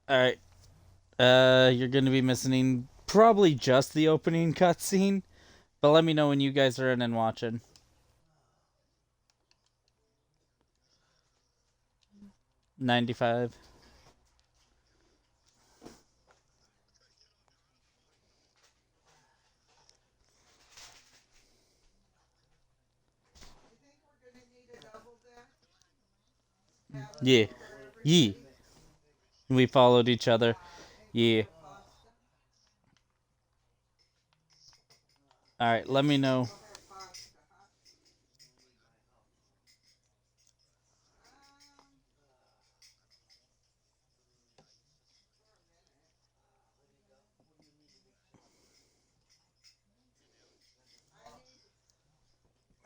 Alright. You're gonna be missing probably just the opening cutscene, but let me know when you guys are in and watching. $95. Yeah. Yeah. We followed each other. Yeah. Alright, let me know.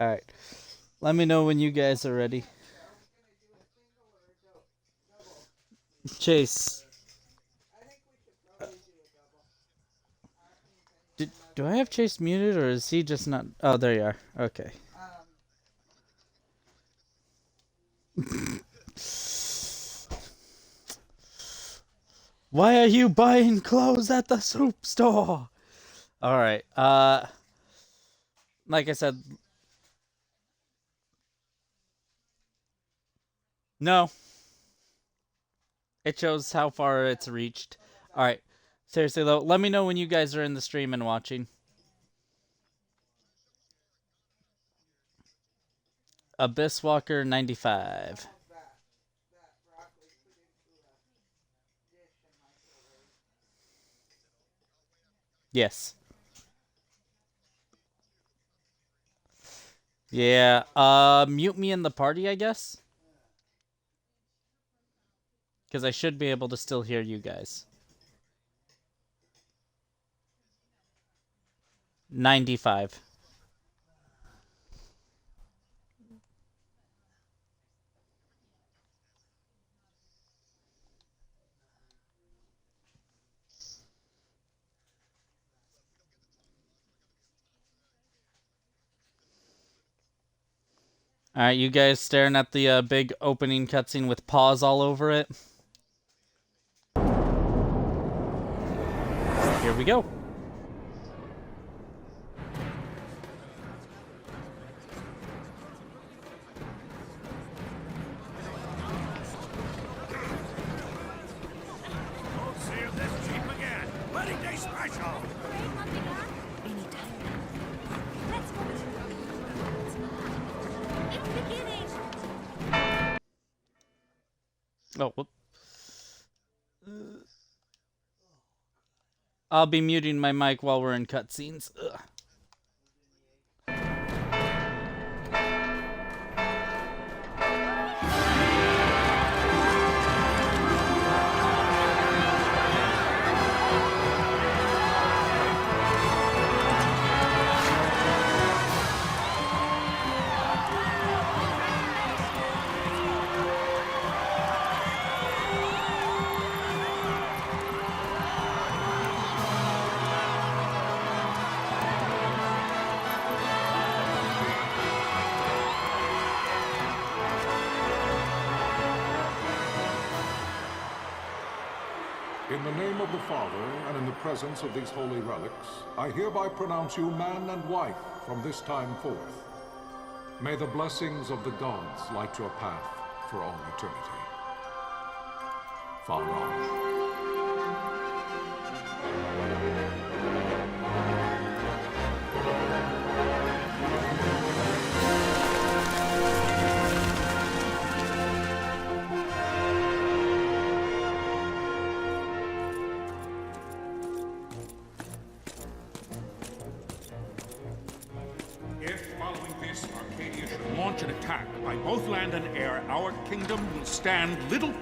Alright. Let me know when you guys are ready. Chase. Do I have Chase muted, or is he just not... Oh, there you are. Okay. Why are you buying clothes at the soup store? Alright, like I said... No. It shows how far it's reached. Alright. Seriously, though, let me know when you guys are in the stream and watching. Abyss Walker 95. Yes. Yeah, mute me in the party, I guess? Because I should be able to still hear you guys. 95. Alright, you guys staring at the big opening cutscene with paws all over it? Here we go. Oh, whoop. I'll be muting my mic while we're in cutscenes. Ugh. In the name of the Father, and in the presence of these holy relics, I hereby pronounce you man and wife from this time forth. May the blessings of the gods light your path for all eternity. Far on. Launch an attack by both land and air, our kingdom will stand little...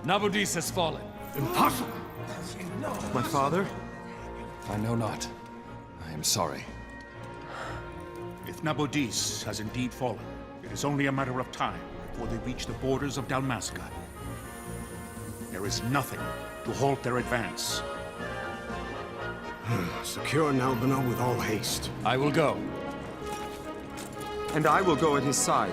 Nabudis has fallen. Impossible! My father? I know not. I am sorry. If Nabudis has indeed fallen, it is only a matter of time before they reach the borders of Dalmasca. There is nothing to halt their advance. Secure Nalbina with all haste. I will go. And I will go at his side.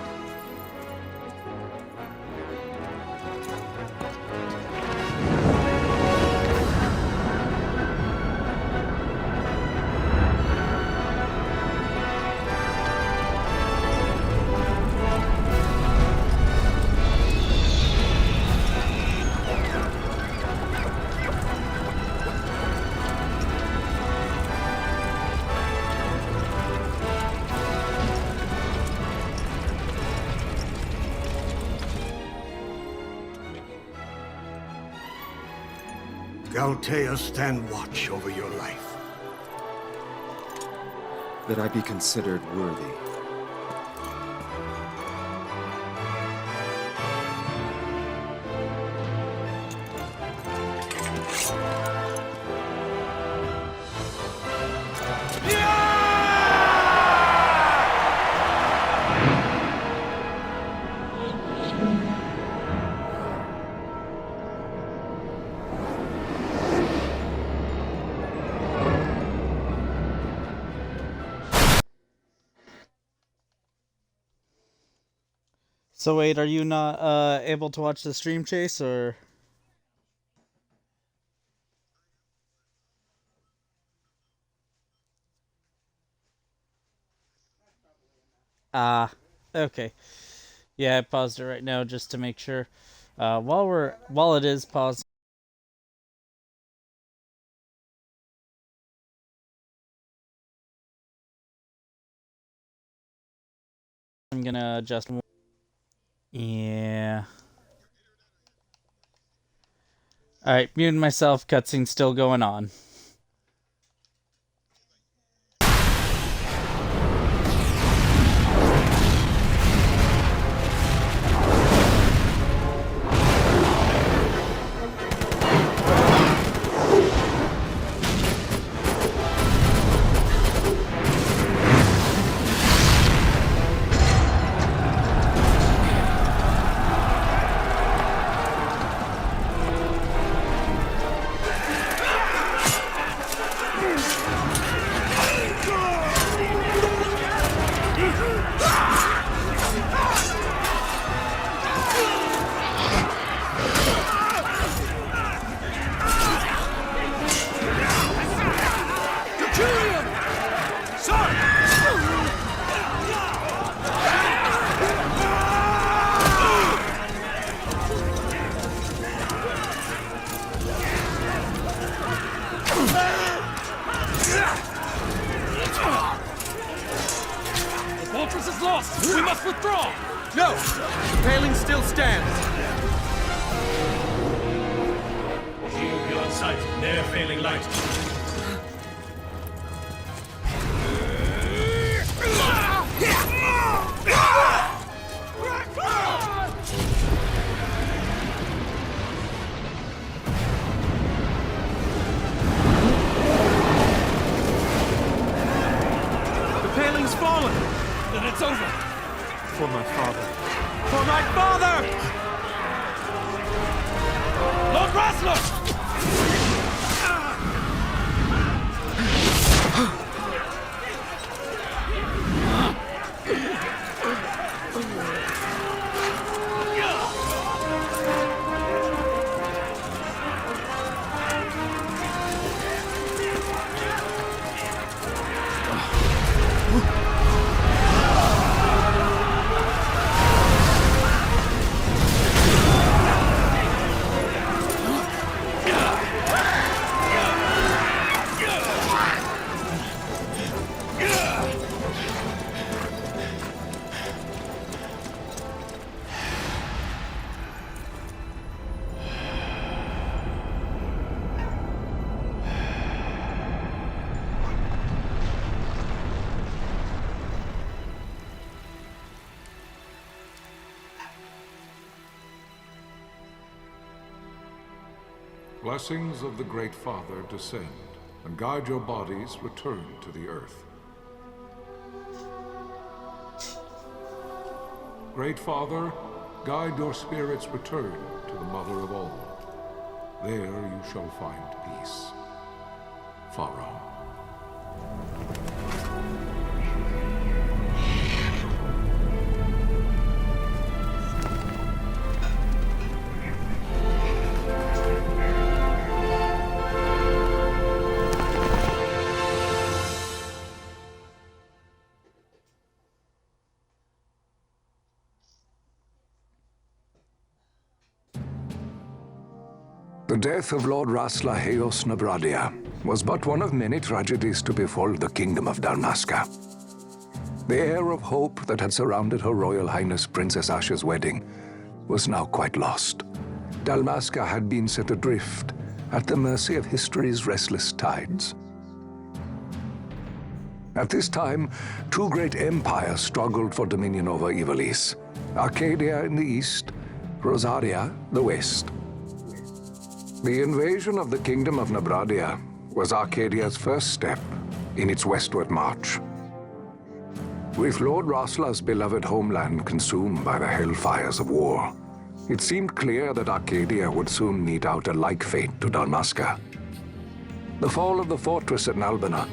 Galtea stand watch over your life. That I be considered worthy. So wait, are you not able to watch the stream, Chase, or? Ah, okay. Yeah, I paused it right now just to make sure. While it is paused, I'm gonna adjust. Yeah. All right, muting myself. Cutscene still going on. We must withdraw! No! The paling still stands! Shield beyond sight, ne'er failing light. The paling's fallen! Then it's over! For my father. For my father! Lord Rasler! Blessings of the Great Father descend, and guide your bodies return to the earth. Great Father, guide your spirits return to the Mother of all. There you shall find peace. Pharaoh. The death of Lord Rasla Heos Nabradia was but one of many tragedies to befall the Kingdom of Dalmasca. The air of hope that had surrounded Her Royal Highness Princess Asha's wedding was now quite lost. Dalmasca had been set adrift, at the mercy of history's restless tides. At this time, two great empires struggled for dominion over Ivalice: Arcadia in the east, Rosaria the west. The invasion of the Kingdom of Nabradia was Arcadia's first step in its westward march. With Lord Rasla's beloved homeland consumed by the hellfires of war, it seemed clear that Arcadia would soon mete out a like fate to Dalmasca. The fall of the fortress at Nalbina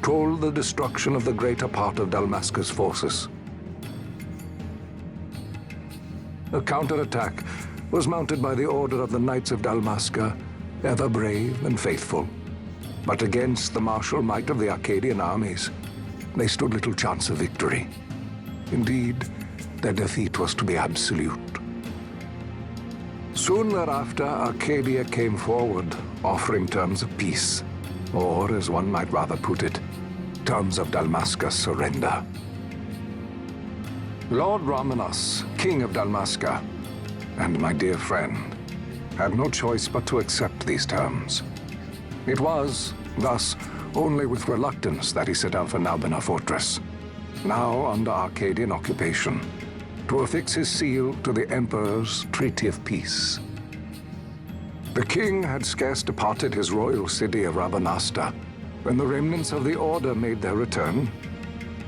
told the destruction of the greater part of Dalmasca's forces. A counterattack was mounted by the order of the Knights of Dalmasca, ever brave and faithful. But against the martial might of the Arcadian armies, they stood little chance of victory. Indeed, their defeat was to be absolute. Soon thereafter, Arcadia came forward, offering terms of peace, or, as one might rather put it, terms of Dalmasca's surrender. Lord Ramenas, King of Dalmasca, and my dear friend, had no choice but to accept these terms. It was, thus, only with reluctance that he set out for Nalbina Fortress, now under Arcadian occupation, to affix his seal to the Emperor's Treaty of Peace. The king had scarce departed his royal city of Rabanasta when the remnants of the Order made their return,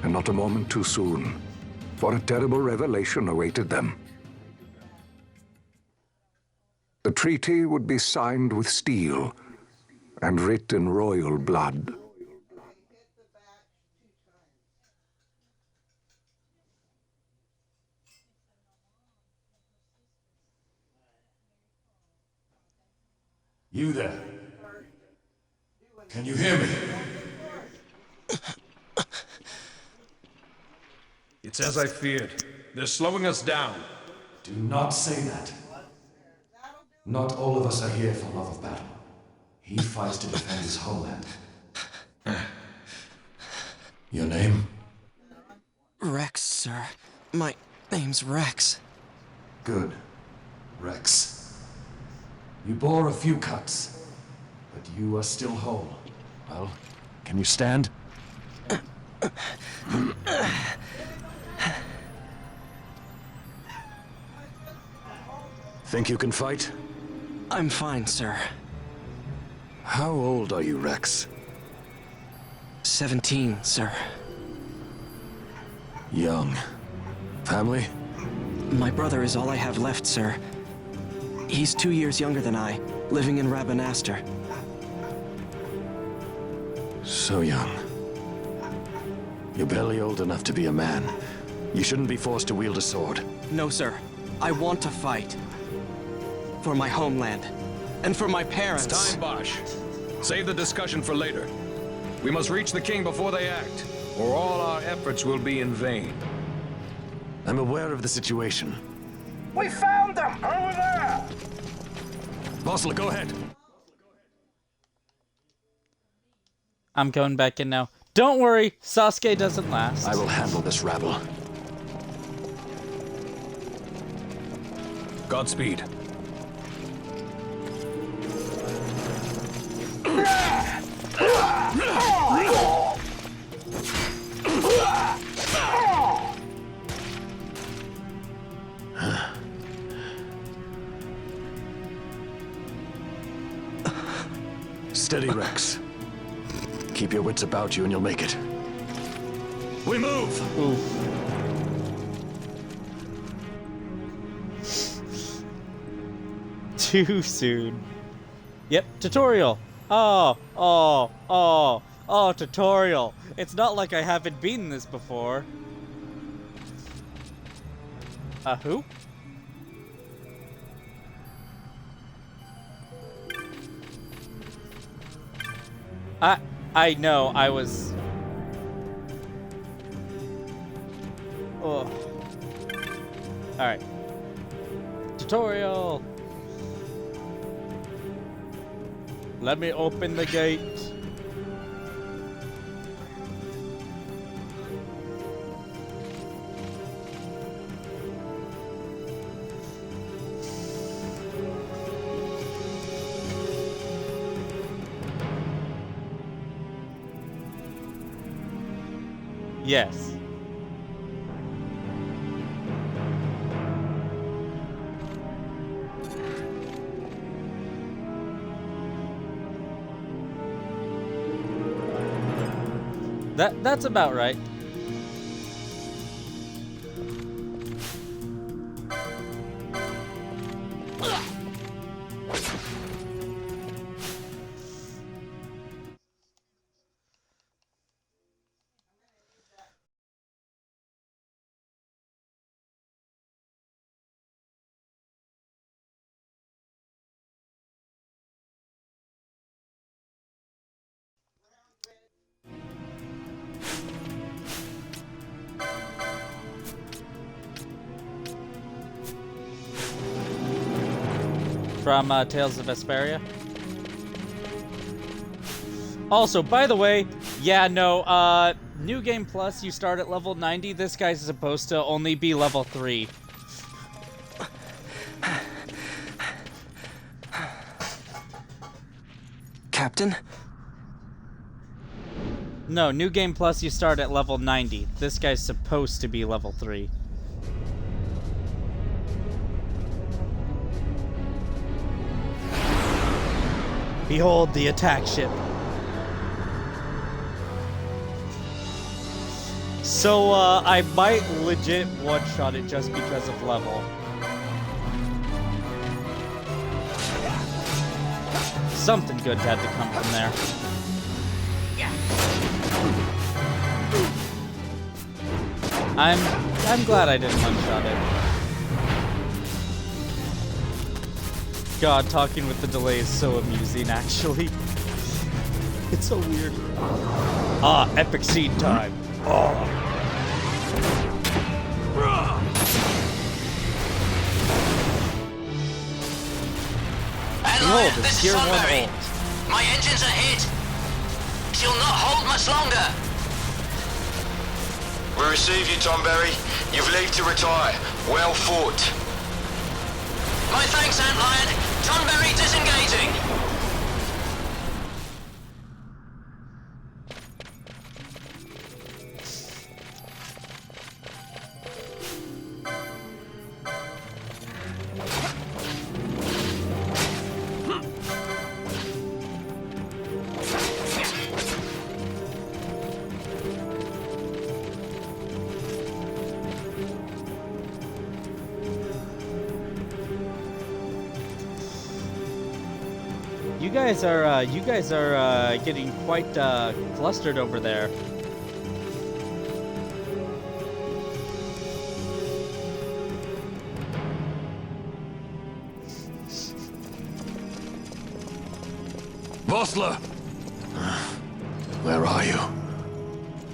and not a moment too soon, for a terrible revelation awaited them. The treaty would be signed with steel and writ in royal blood. You there? Can you hear me? It's as I feared. They're slowing us down. Do not say that. Not all of us are here for love of battle. He fights to defend his homeland. Your name? Rex, sir. My name's Rex. Good. Rex. You bore a few cuts, but you are still whole. Well, can you stand? Think you can fight? I'm fine, sir. How old are you, Rex? 17, sir. Young. Family? My brother is all I have left, sir. He's 2 years younger than I, living in Rabanaster. So young. You're barely old enough to be a man. You shouldn't be forced to wield a sword. No, sir. I want to fight. For my homeland. And for my parents. It's time, Bosch. Save the discussion for later. We must reach the king before they act, or all our efforts will be in vain. I'm aware of the situation. We found them! Over there! Bosler, go ahead. I'm going back in now. Don't worry, Sasuke doesn't last. I will handle this rabble. Godspeed. Steady, Rex. Keep your wits about you and you'll make it. We move! Ooh. Too soon. Yep, tutorial. Oh, tutorial. It's not like I haven't beaten this before. Who? I know, I was... Oh. Alright. Tutorial! Let me open the gate. Yes. That's about right. From Tales of Vesperia. Also, by the way, yeah, no, New Game Plus, you start at level 90. This guy's supposed to only be level 3. Captain? No, New Game Plus, you start at level 90. This guy's supposed to be level 3. Behold the attack ship. So, I might legit one-shot it just because of level. Something good had to come from there. I'm glad I didn't one-shot it. God, talking with the delay is so amusing, actually. It's so weird. Ah, epic scene time. Oh. Behold, This Tier is 1 Sunbury. ult. My engines are hit. She'll not hold much longer. We receive you, Tomberry. You've leave to retire. Well fought. My thanks, Antlion. Tonberry disengaging. You guys are getting quite flustered over there. Vossler! Where are you?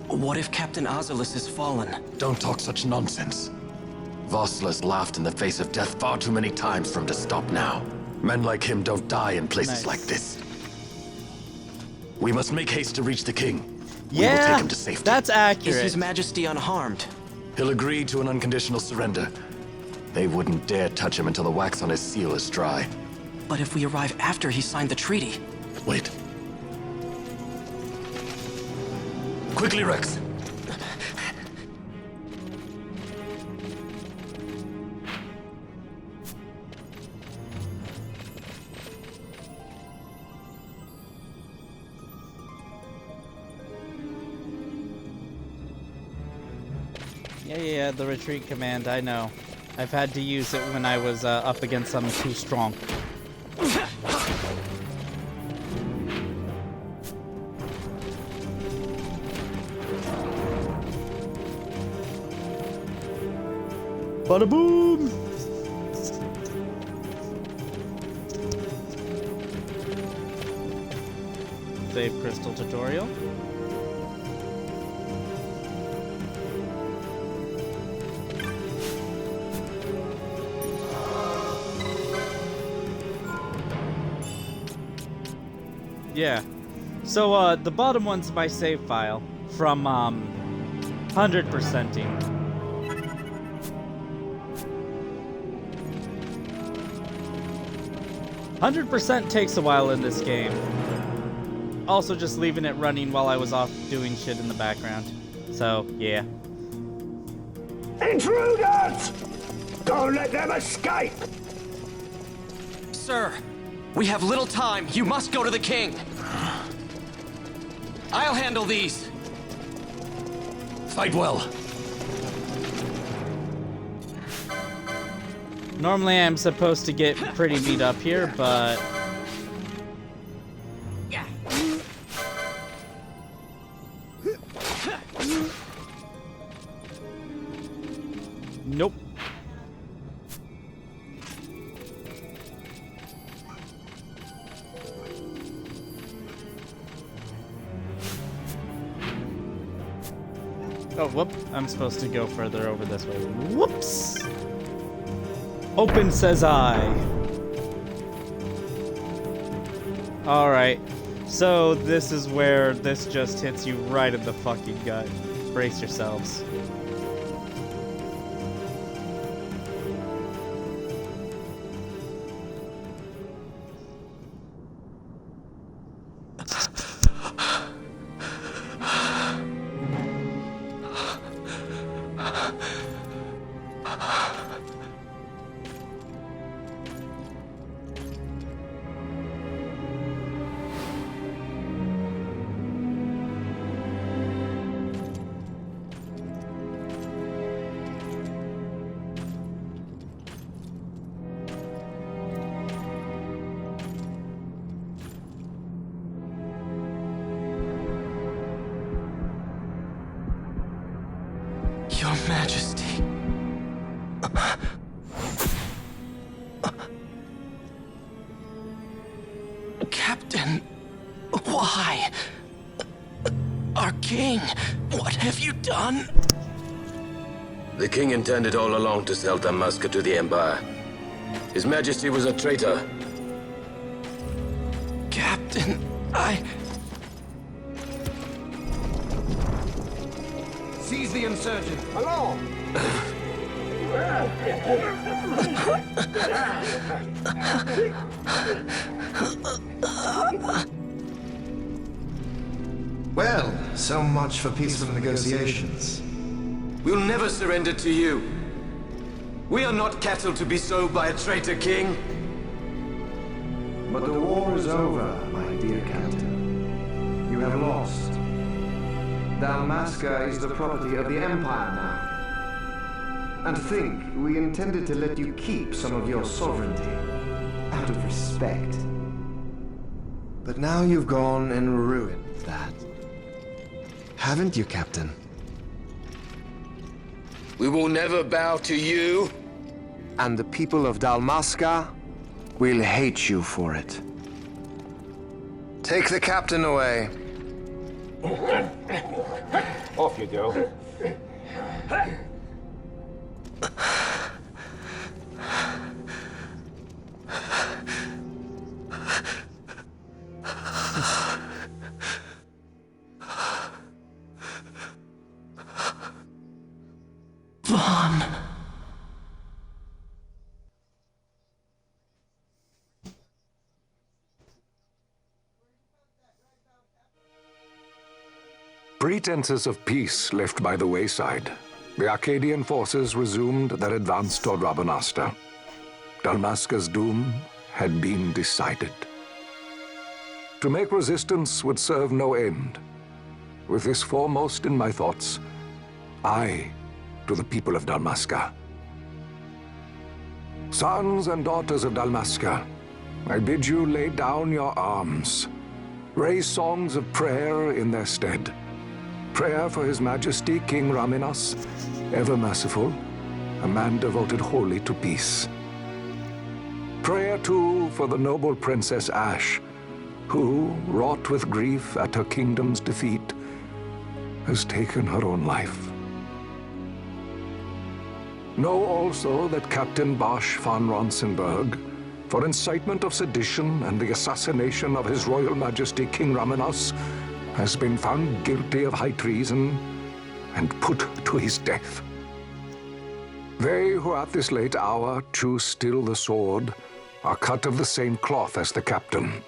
What if Captain Azulis is fallen? Don't talk such nonsense. Vossler's laughed in the face of death far too many times for him to stop now. Men like him don't die in places like this. We must make haste to reach the king. We will take him to safety. That's accurate. Is His Majesty unharmed? He'll agree to an unconditional surrender. They wouldn't dare touch him until the wax on his seal is dry. But if we arrive after he signed the treaty? Wait. Quickly, Rex. Yeah, the retreat command, I know. I've had to use it when I was up against something too strong. Bada boom! Save crystal tutorial. Yeah. So, the bottom one's my save file from, 100%ing. 100% takes a while in this game. Also just leaving it running while I was off doing shit in the background. So, yeah. Intruders! Don't let them escape! Sir, we have little time. You must go to the king. I'll handle these. Fight well. Normally I'm supposed to get pretty beat up here, but... Nope. Oh, whoop. I'm supposed to go further over this way. Whoops! Open, says I. Alright. So, this is where this just hits you right in the fucking gut. Brace yourselves. Your Majesty. Captain, why? Our king, what have you done? The king intended all along to sell Dalmasca to the Empire. His Majesty was a traitor. Captain, Seize the insurgent! Along! Well, so much for peaceful negotiations. We'll never surrender to you. We are not cattle to be sold by a traitor king. But the war is over, my dear Captain. You have lost. Dalmasca is the property of the Empire now. And think, we intended to let you keep some of your sovereignty, out of respect. But now you've gone and ruined that. Haven't you, Captain? We will never bow to you. And the people of Dalmasca will hate you for it. Take the captain away. Off you go. Vaughn. Pretenses of peace left by the wayside, the Arcadian forces resumed their advance toward Rabanasta. Dalmasca's doom had been decided. To make resistance would serve no end. With this foremost in my thoughts, I to the people of Dalmasca. Sons and daughters of Dalmasca, I bid you lay down your arms. Raise songs of prayer in their stead. Prayer for His Majesty King Raminas, ever merciful, a man devoted wholly to peace. Prayer, too, for the noble Princess Ash, who, wrought with grief at her kingdom's defeat, has taken her own life. Know also that Captain Bosch von Ronsenberg, for incitement of sedition and the assassination of His Royal Majesty King Raminas, has been found guilty of high treason and put to his death. They who at this late hour choose still the sword are cut of the same cloth as the captain.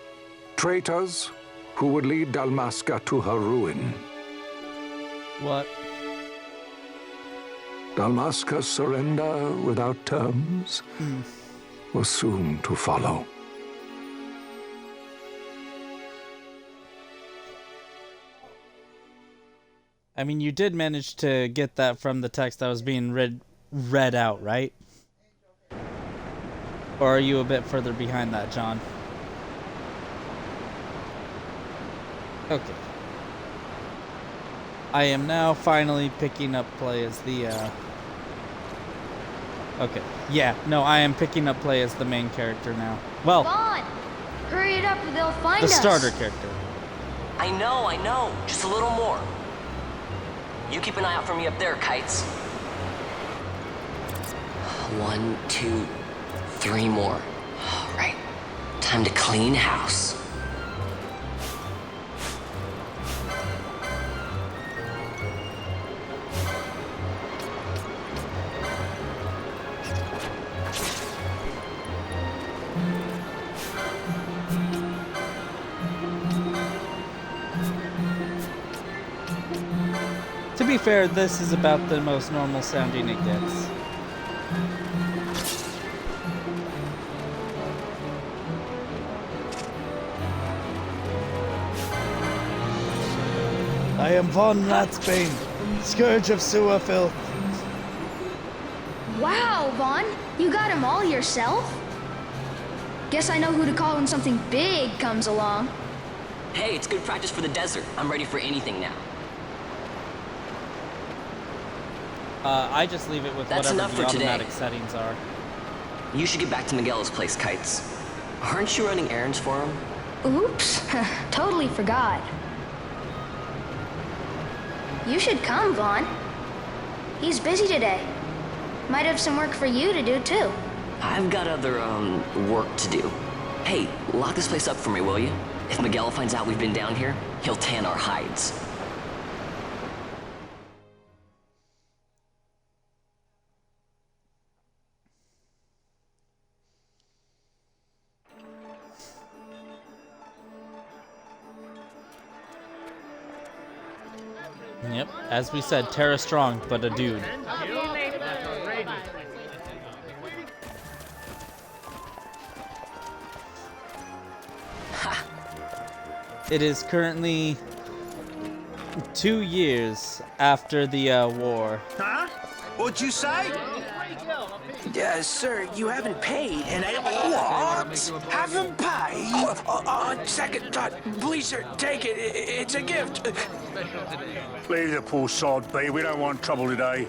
Traitors who would lead Dalmasca to her ruin. What? Dalmasca's surrender without terms was soon to follow. I mean, you did manage to get that from the text that was being read out, right? Or are you a bit further behind that, John? Okay. I am now finally picking up play as the, Okay. Yeah, no, I am picking up play as the main character now. Well, Vaughn! Hurry it up or they'll find the us. starter character. I know. Just a little more. You keep an eye out for me up there, Kites. 1, 2, 3 more. All right. Time to clean house. To be fair, this is about the most normal sounding it gets. I am Von Ratsbane, Scourge of Sewer Filth. Wow, Vaughn! You got him all yourself? Guess I know who to call when something big comes along. Hey, it's good practice for the desert. I'm ready for anything now. I just leave it with That's whatever enough the for today. automatic settings are. You should get back to Miguel's place, Kites. Aren't you running errands for him? Oops, totally forgot. You should come, Vaughn. He's busy today. Might have some work for you to do, too. I've got other, work to do. Hey, lock this place up for me, will you? If Miguel finds out we've been down here, he'll tan our hides. Yep, as we said, Terra strong, but a dude. It is currently 2 years after the war. Huh? What'd you say? Sir, you haven't paid, and I... What? Haven't paid? On second thought, please, sir, take it. It's a gift. Leave the poor sod be. We don't want trouble today.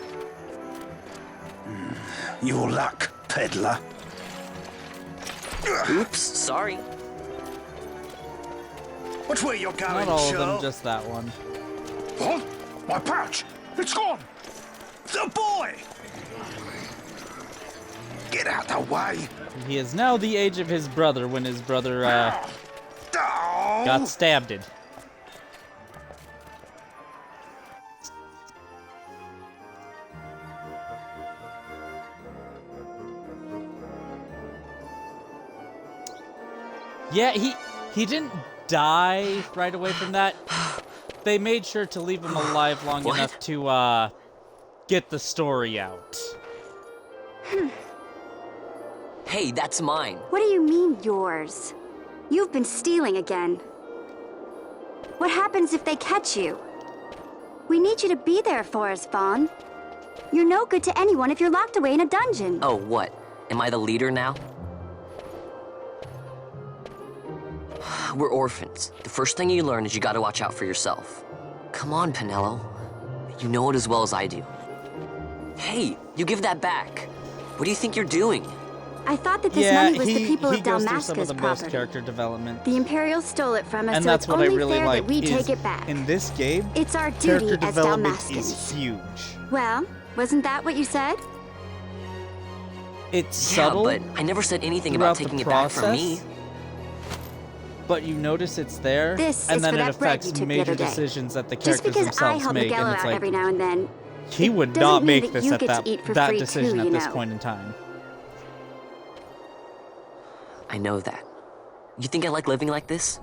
Your luck, peddler. Oops, sorry. Which way you're going, Not all of Joe? them, just that one. What? My pouch! It's gone! The boy! Get out the way! He is now the age of his brother when his brother got stabbed. Yeah, he didn't die right away from that. They made sure to leave him alive long enough to get the story out. Hey, that's mine. What do you mean, yours? You've been stealing again. What happens if they catch you? We need you to be there for us, Vaughn. You're no good to anyone if you're locked away in a dungeon. Oh, what? Am I the leader now? We're orphans. The first thing you learn is you gotta watch out for yourself. Come on, Pinello. You know it as well as I do. Hey, you give that back. What do you think you're doing? I thought that this money was the people of Dalmasca's property. Character development. The Imperials stole it from us, And so that's it's what I only really fair like that we is take it back. in this game, It's our duty character as development Dalmascans. is huge. Well, wasn't that what you said? It's subtle. Yeah, but I never said anything about taking it back from me. But you notice it's there, This and is then for it that bread affects you took the major other day. decisions that the Just characters because I themselves help make, Miguel and it's out like every now and then, he would doesn't not mean make that this you at get to that eat for that free decision too, at you this know. point in time. I know that. You think I like living like this?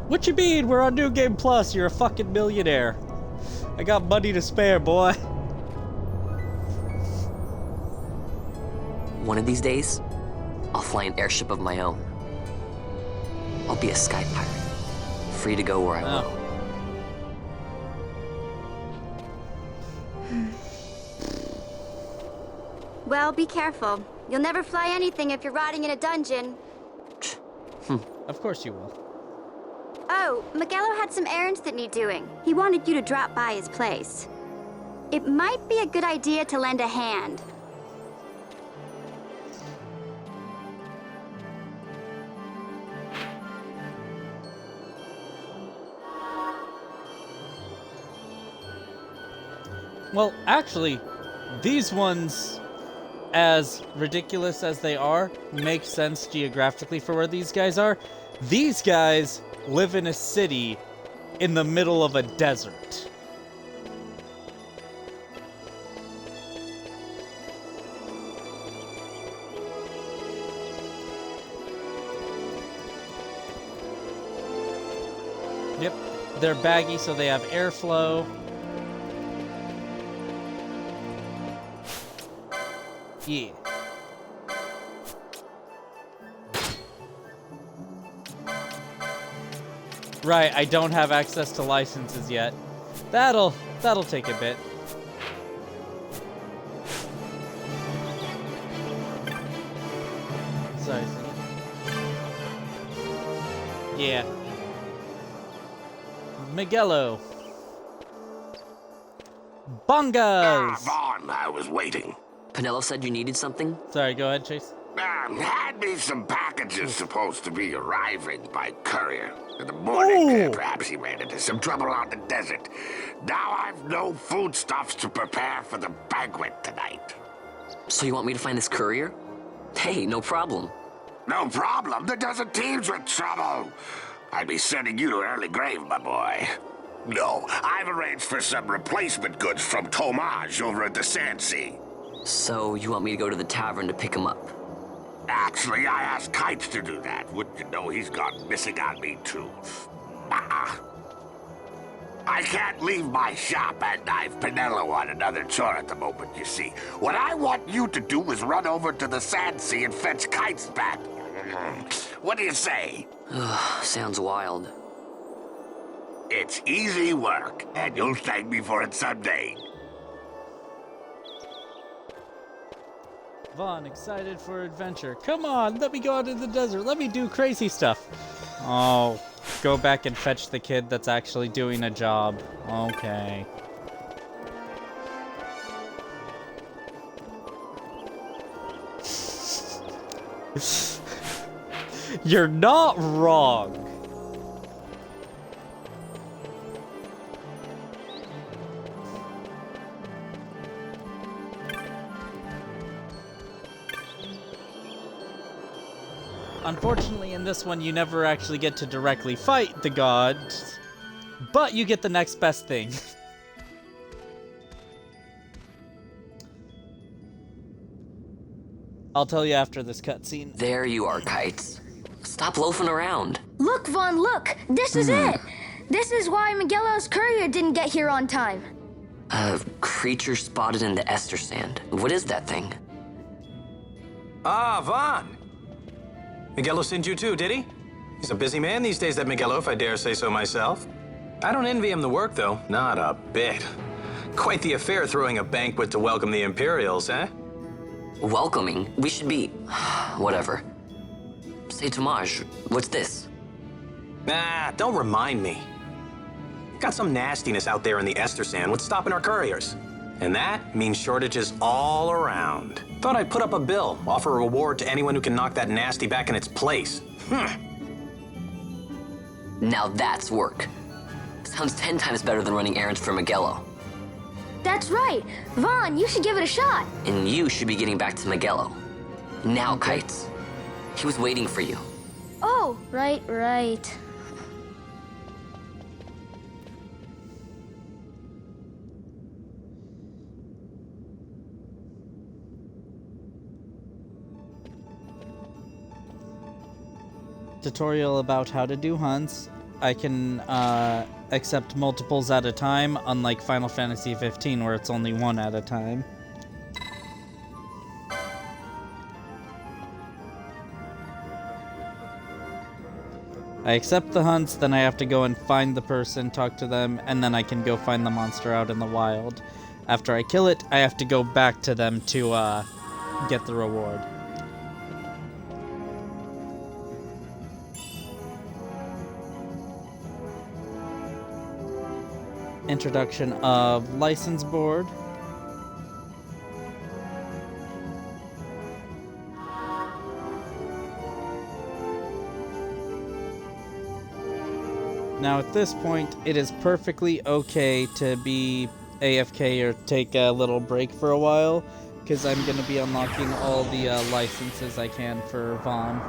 What you mean? We're on New Game Plus. You're a fucking millionaire. I got money to spare, boy. One of these days, I'll fly an airship of my own. I'll be a sky pirate, free to go where I will. Well, be careful. You'll never fly anything if you're rotting in a dungeon. Of course you will. Oh, Miguelo had some errands that need doing. He wanted you to drop by his place. It might be a good idea to lend a hand. Well, actually, these ones, as ridiculous as they are, make sense geographically for where these guys are. These guys live in a city in the middle of a desert. Yep, they're baggy, so they have airflow. Yeah. Right, I don't have access to licenses yet. That'll take a bit. Sorry. Yeah. Miguelo. Bongas! Vaughn, I was waiting. Penelo said you needed something? Sorry, go ahead, Chase. Had me some packages supposed to be arriving by courier. In the morning, perhaps he ran into some trouble out in the desert. Now I've no foodstuffs to prepare for the banquet tonight. So you want me to find this courier? Hey, no problem. No problem. The desert teems with trouble. I'd be sending you to an early grave, my boy. No, I've arranged for some replacement goods from Tomage over at the Sandsea. So you want me to go to the tavern to pick him up? Actually, I asked Kites to do that. Wouldn't you know he's gone missing on me, too? I can't leave my shop, and I've Penelo on another chore at the moment, you see. What I want you to do is run over to the Sandsea and fetch Kites back. What do you say? Sounds wild. It's easy work, and you'll thank me for it someday. Vaughn, excited for adventure. Come on, let me go out in the desert. Let me do crazy stuff. Oh, go back and fetch the kid that's actually doing a job. Okay. You're not wrong. Unfortunately, in this one, you never actually get to directly fight the gods, but you get the next best thing. I'll tell you after this cutscene. There you are, Kites. Stop loafing around. Look, Vaughn, look! This is it! This is why Miguelo's courier didn't get here on time. A creature spotted in the Ester Sand. What is that thing? Ah, Vaughn! Miguelo sent you too, did he? He's a busy man these days, that Miguelo, if I dare say so myself. I don't envy him the work, though. Not a bit. Quite the affair throwing a banquet to welcome the Imperials, eh? Welcoming? We should be... whatever. Say, Tomage, what's this? Nah, don't remind me. Got some nastiness out there in the Ester Sand. What's stopping our couriers? And that means shortages all around. Thought I'd put up a bill, offer a reward to anyone who can knock that nasty back in its place. Now that's work. Sounds 10 times better than running errands for Miguelo. That's right. Vaughn, you should give it a shot. And you should be getting back to Miguelo. Now, Kites. He was waiting for you. Oh, right. Tutorial about how to do hunts. I can accept multiples at a time, unlike Final Fantasy 15 where it's only one at a time. I accept the hunts, then I have to go and find the person, talk to them, and then I can go find the monster out in the wild. After I kill it, I have to go back to them to get the reward. Introduction of license board. Now at this point, it is perfectly okay to be AFK or take a little break for a while, because I'm going to be unlocking all the licenses I can for Vaughn.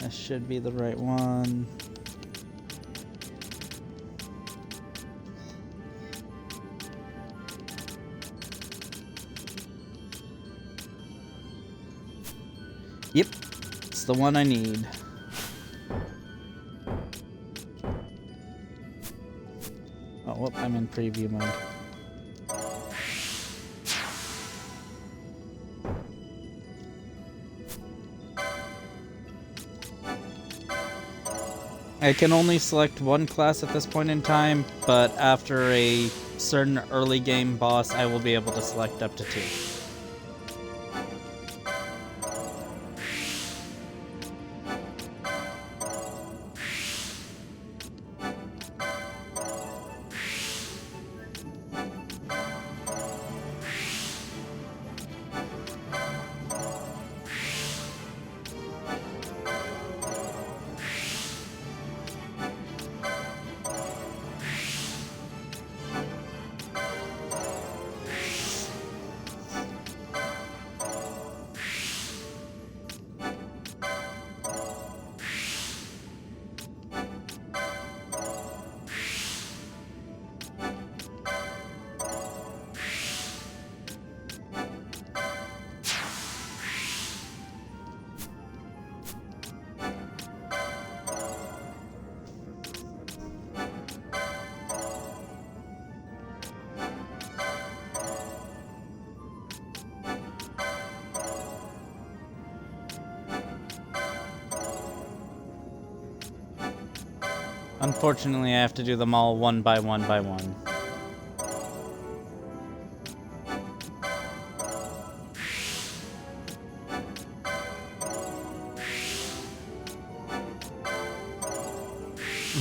This should be the right one. Yep, it's the one I need. Oh, whoop, I'm in preview mode. I can only select one class at this point in time, but after a certain early game boss, I will be able to select up to 2. Unfortunately, I have to do them all one by one by one.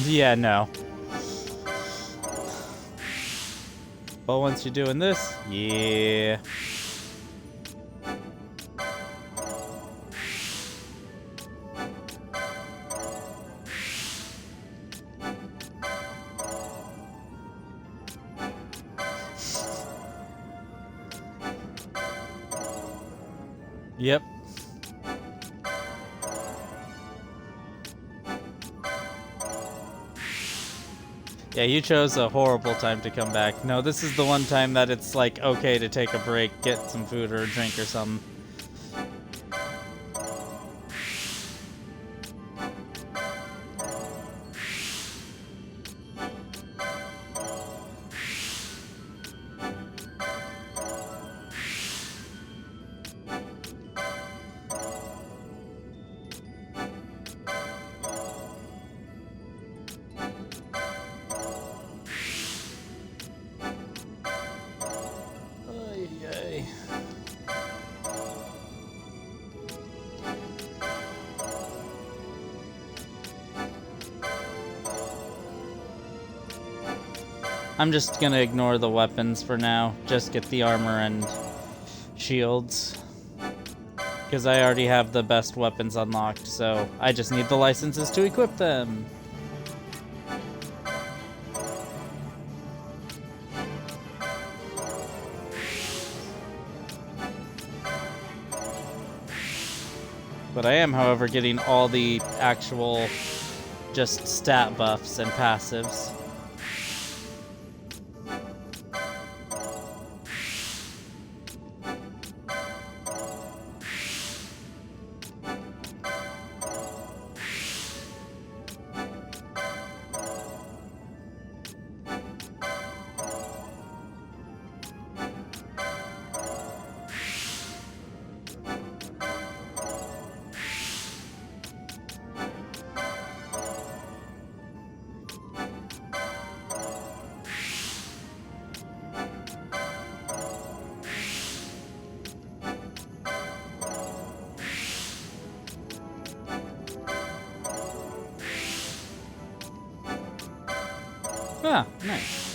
Yeah, no. But once you're doing this, yeah. Yep. Yeah, you chose a horrible time to come back. No, this is the one time that it's like okay to take a break, get some food or a drink or something. I'm just gonna ignore the weapons for now. Just get the armor and shields. Because I already have the best weapons unlocked, so I just need the licenses to equip them. But I am, however, getting all the actual just stat buffs and passives. Ah, nice.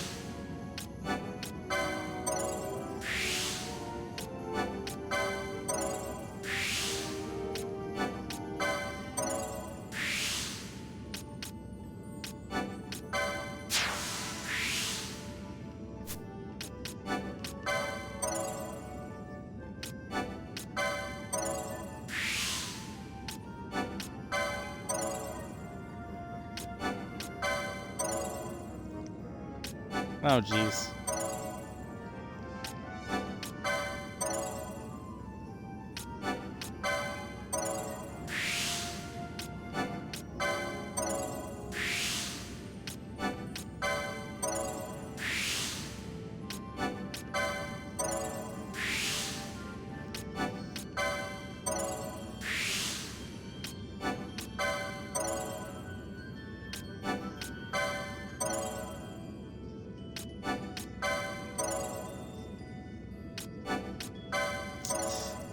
Oh, jeez.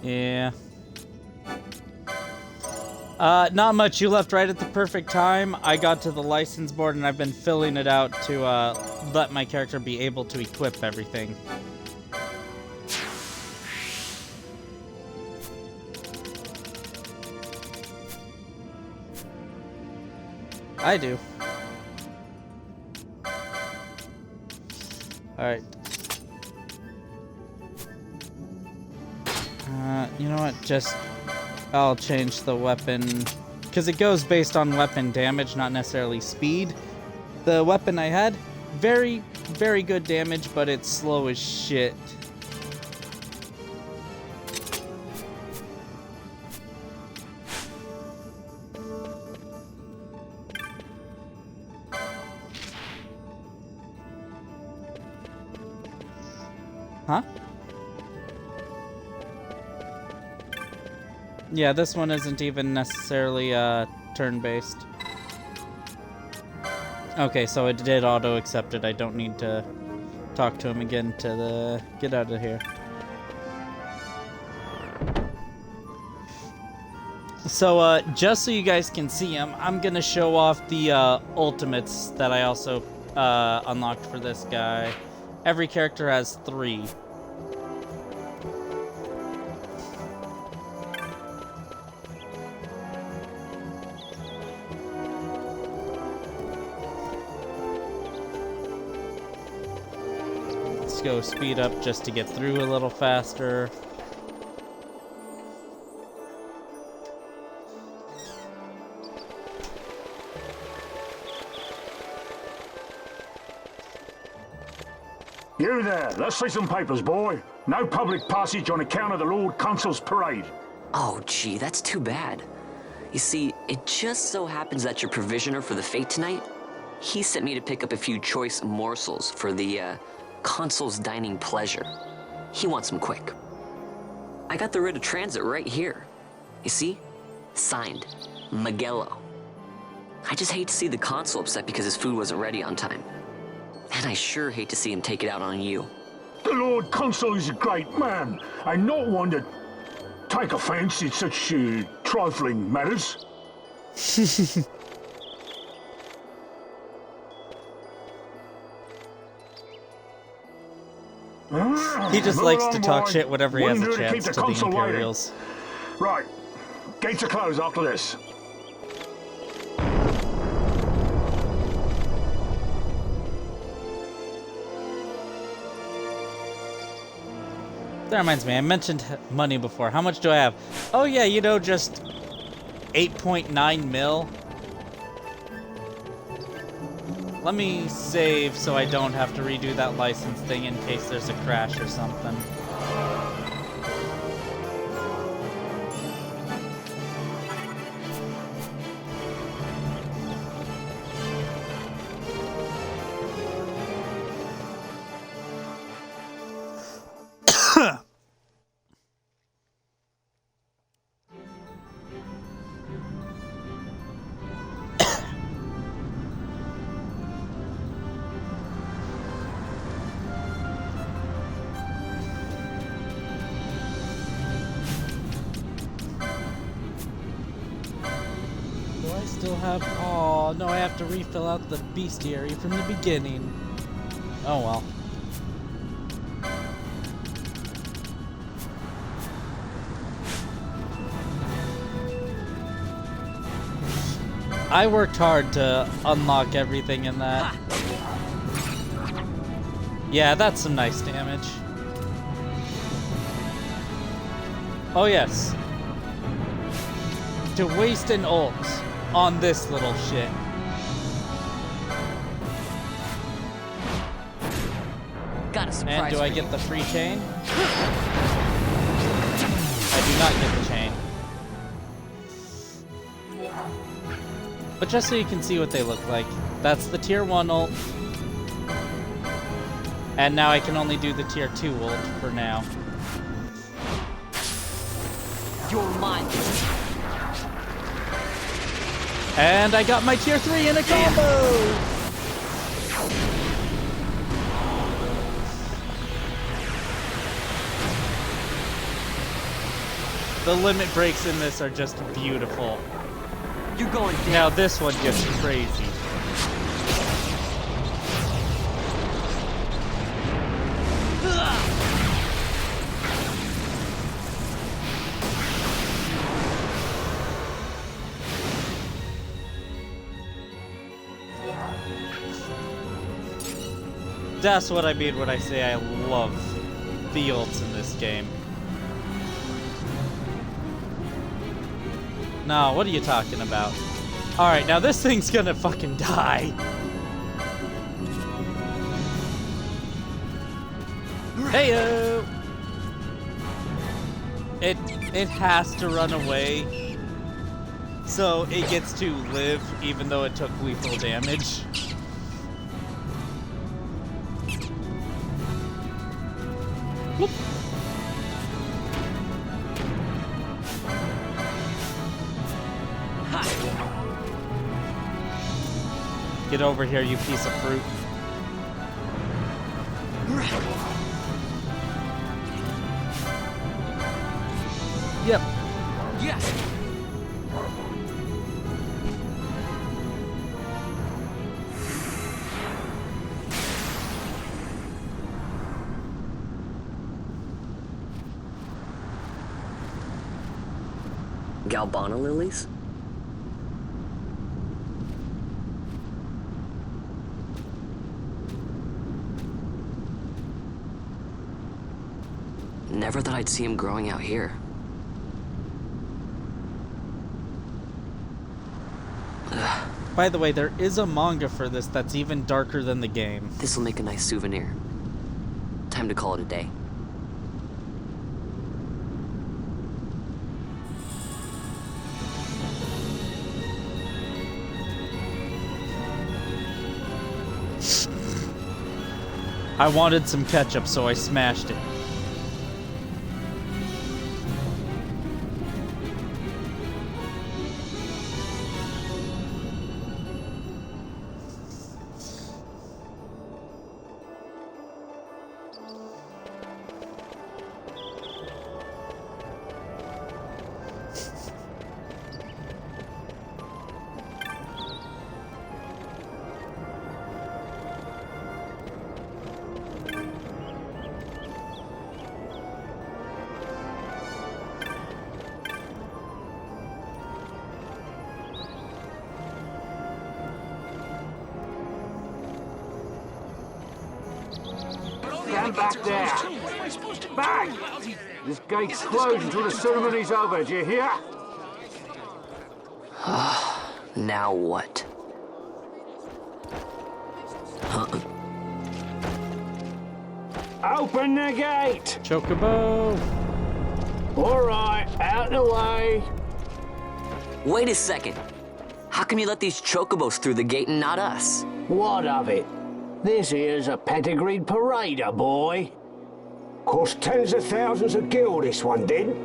Yeah. Not much. You left right at the perfect time. I got to the license board and I've been filling it out to let my character be able to equip everything. I do. Alright. You know what? Just... I'll change the weapon... Because it goes based on weapon damage, not necessarily speed. The weapon I had, very, very good damage, but it's slow as shit. Huh? Yeah, this one isn't even necessarily turn-based. Okay, so it did auto-accept it. I don't need to talk to him again to get out of here. So, just so you guys can see him, I'm gonna show off the ultimates that I also unlocked for this guy. Every character has 3. Let's go speed up just to get through a little faster. You there, let's see some papers, boy. No public passage on account of the Lord Consul's parade. Oh, gee, that's too bad. You see, it just so happens that your provisioner for the fete tonight, he sent me to pick up a few choice morsels for the, Consul's dining pleasure. He wants them quick. I got the writ of transit right here. You see? Signed, Magello. I just hate to see the Consul upset because his food wasn't ready on time. And I sure hate to see him take it out on you. The Lord Consul is a great man, and not one to take offense in such trifling matters. He just likes to talk shit whenever he has a chance to the Imperials. Right. Gates are closed after this. That reminds me, I mentioned money before. How much do I have? Oh yeah, you know, just 8.9 mil. Let me save so I don't have to redo that license thing in case there's a crash or something. Oh, no, I have to refill out the bestiary from the beginning. Oh, well. I worked hard to unlock everything in that. Yeah, that's some nice damage. Oh, yes. To waste an ult on this little shit. Got a surprise. And do I get the free chain? I do not get the chain. But just so you can see what they look like, that's the tier 1 ult. And now I can only do the tier 2 ult for now. You're mine. And I got my tier 3 in a combo! The limit breaks in this are just beautiful. You're going down. Now this one gets crazy. That's what I mean when I say I love the ults in this game. No, what are you talking about? Alright, now this thing's gonna fucking die. Heyo! It has to run away. So it gets to live even though it took lethal damage. Whoop. Get over here, you piece of fruit. Yep. Yes. Galbana lilies? Never thought I'd see him growing out here. By the way, there is a manga for this that's even darker than the game. This'll make a nice souvenir. Time to call it a day. I wanted some ketchup, so I smashed it. Stand back there. Back! This gate's closed until the ceremony's over, do you hear? Now what? Open the gate! Chocobo! Alright, out the way. Wait a second. How come you let these chocobos through the gate and not us? What of it? This here's a pedigreed parader, boy. Cost tens of thousands of gil, this one did.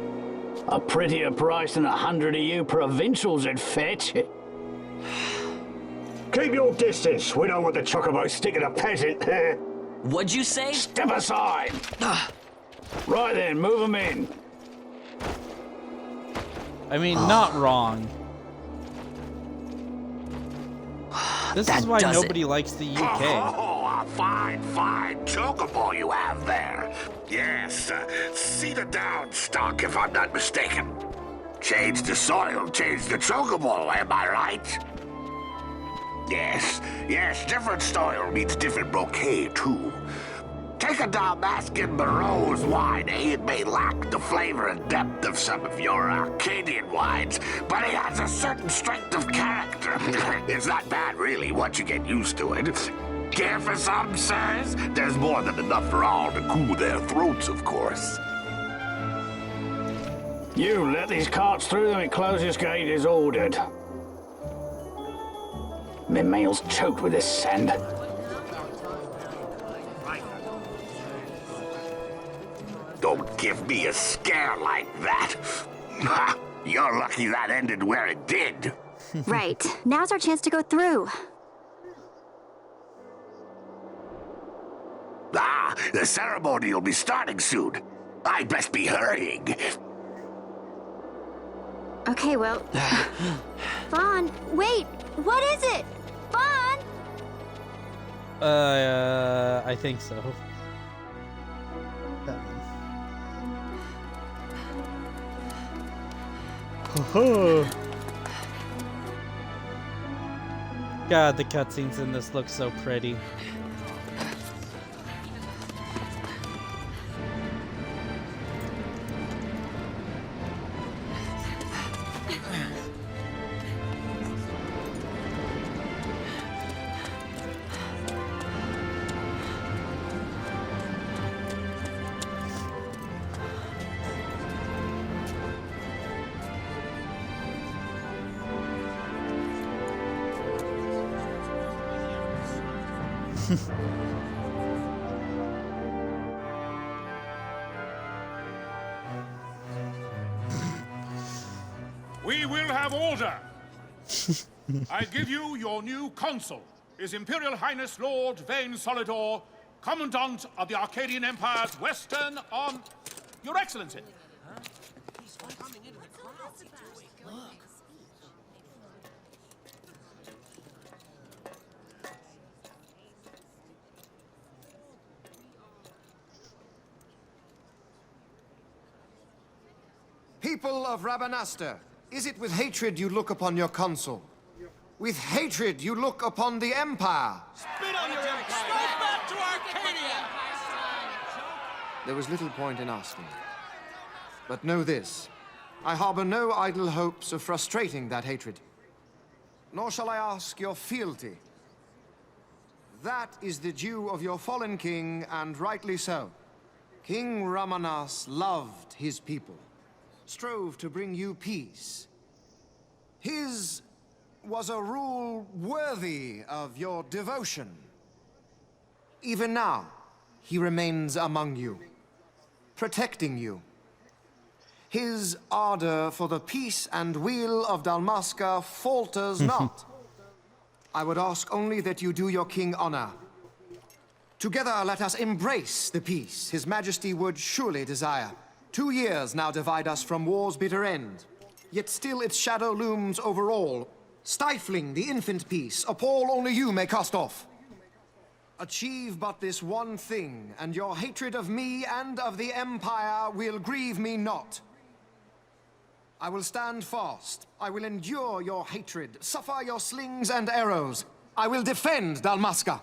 A prettier price than 100 of you provincials would fetch. Keep your distance. We don't want the chocobo sticking a peasant. What'd you say? Step aside. Right then, move them in. I mean, not wrong. This is why nobody likes the UK. Oh, a fine chocobo you have there. Yes, cedar down stock if I'm not mistaken. Change the soil, change the chocobo, am I right? Yes, different soil means different bouquet too. Take a Dalmascan Barrow's wine, It may lack the flavor and depth of some of your Arcadian wines, but it has a certain strength of character. It's not bad, really, once you get used to it. Care for some, sirs? There's more than enough for all to cool their throats, of course. You let these carts through and the closest gate is ordered. My mail's choked with this sand. Don't give me a scare like that. You're lucky that ended where it did. Right. Now's our chance to go through. The ceremony will be starting soon. I'd best be hurrying. Okay, well... Vaughn, wait! What is it? Vaughn! I think so. God, the cutscenes in this look so pretty. We will have order. I give you your new consul, His Imperial Highness Lord Vane Solidor, Commandant of the Arcadian Empire's Western Arm... Your Excellency. People of Rabanastre, is it with hatred you look upon your consul? With hatred you look upon the Empire? Spit on your empire! Strike back to Arcadia! There was little point in asking. But know this, I harbor no idle hopes of frustrating that hatred. Nor shall I ask your fealty. That is the due of your fallen king, and rightly so. King Ramanas loved his people, strove to bring you peace. His was a rule worthy of your devotion. Even now, he remains among you, protecting you. His ardor for the peace and weal of Dalmasca falters not. I would ask only that you do your king honor. Together let us embrace the peace His Majesty would surely desire. 2 years now divide us from war's bitter end, yet still its shadow looms over all, stifling the infant peace a pall only you may cast off. Achieve but this one thing, and your hatred of me and of the Empire will grieve me not. I will stand fast. I will endure your hatred, suffer your slings and arrows. I will defend Dalmasca.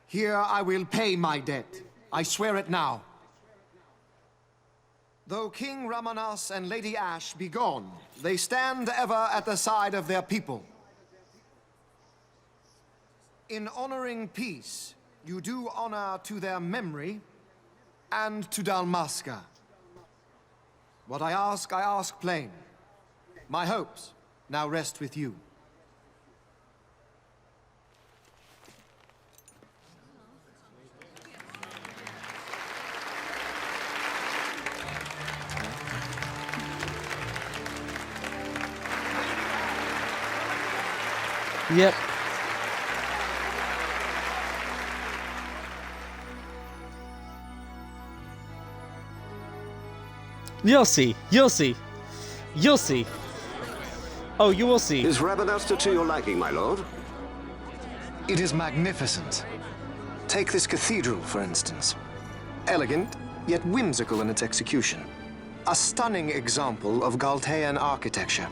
Here I will pay my debt. I swear it now. Though King Ramanas and Lady Ash be gone, they stand ever at the side of their people. In honoring peace, you do honor to their memory and to Dalmasca. What I ask plain. My hopes now rest with you. Yep. You'll see. You'll see. You'll see. Oh, you will see. Is Rabanasta to your liking, my lord? It is magnificent. Take this cathedral, for instance. Elegant, yet whimsical in its execution. A stunning example of Galtean architecture.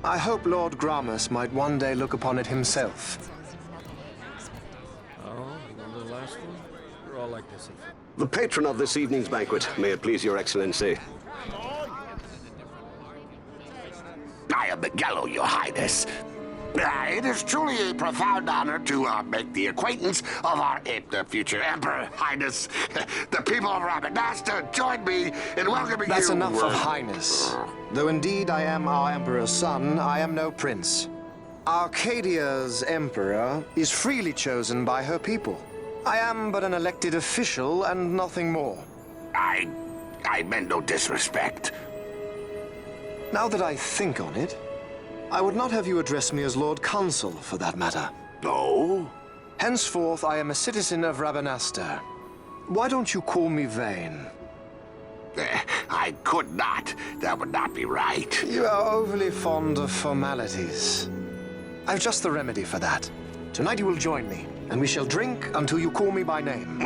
I hope Lord Gramus might one day look upon it himself. Oh, you remember the last one? You're all like this. The patron of this evening's banquet, may it please your excellency. I am Miguelo, your highness. It is truly a profound honor to make the acquaintance of our future emperor, highness. The people of Rabanasta join me in welcoming you. That's enough of highness. Though indeed I am our emperor's son, I am no prince. Arcadia's emperor is freely chosen by her people. I am but an elected official and nothing more. I meant no disrespect. Now that I think on it, I would not have you address me as Lord Consul, for that matter. No? Henceforth, I am a citizen of Rabanasta. Why don't you call me Vane? I could not. That would not be right. You are overly fond of formalities. I've just the remedy for that. Tonight you will join me, and we shall drink until you call me by name.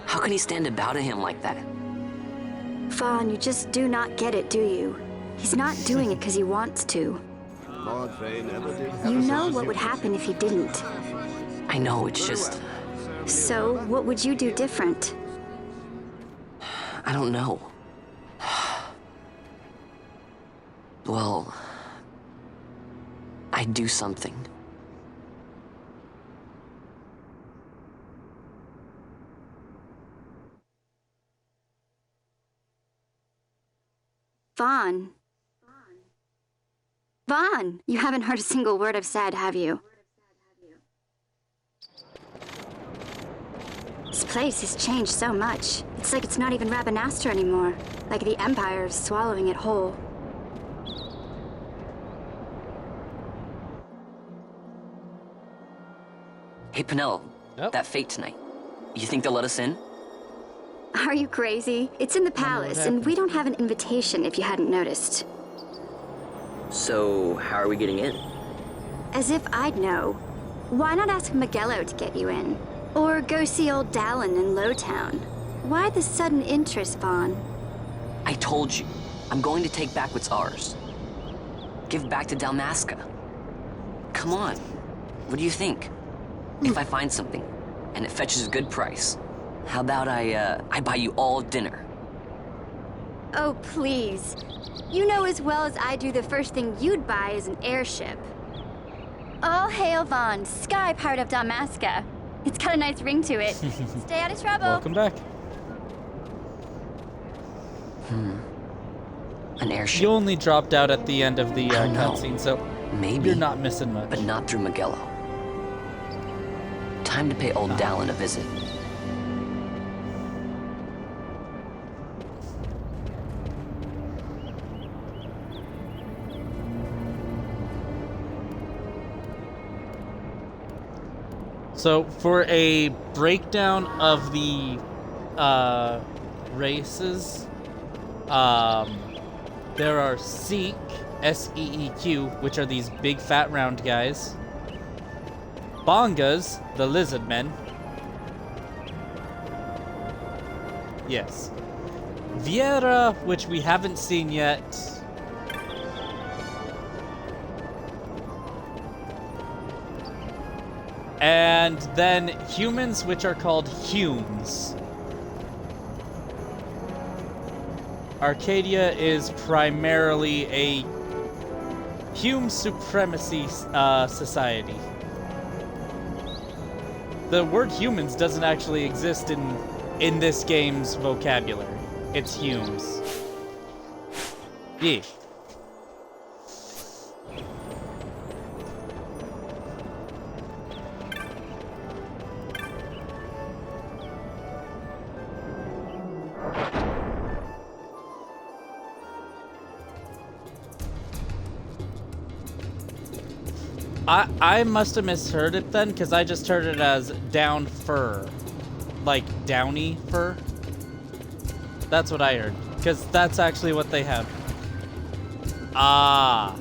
How can he stand about to him like that? Fawn, you just do not get it, do you? He's not doing it because he wants to. Lord Vane never did. You know what would happen if he didn't. I know, it's just... So, what would you do different? I don't know. Well... I'd do something. Vaughn. Vaughn! You haven't heard a single word I've said, have you? This place has changed so much. It's like it's not even Rabanasta anymore. Like the Empire is swallowing it whole. Hey, Penelo, that fate tonight. You think they'll let us in? Are you crazy? It's in the palace, and we don't have an invitation if you hadn't noticed. So, how are we getting in? As if I'd know. Why not ask Miguelo to get you in? Or go see old Dallin in Lowtown? Why the sudden interest, Vaughn? I told you, I'm going to take back what's ours. Give back to Dalmasca. Come on, what do you think? If I find something, and it fetches a good price, how about I buy you all dinner? Oh, please. You know as well as I do the first thing you'd buy is an airship. All hail Vaughn, Sky Pirate of Dalmasca. It's got a nice ring to it. Stay out of trouble. Welcome back. An airship. You only dropped out at the end of the cutscene, so maybe you're not missing much. But not through Miguelo. Time to pay old Dallin a visit. So, for a breakdown of the races, there are Seek, S-E-E-Q, which are these big fat round guys. Bongas, the lizard men. Yes. Viera, which we haven't seen yet. And then humans, which are called Humes. Arcadia is primarily a Hume supremacy society. The word humans doesn't actually exist in this game's vocabulary. It's Humes. Yeah. I must have misheard it then, because I just heard it as down fur. Like downy fur. That's what I heard, because that's actually what they have. Ah.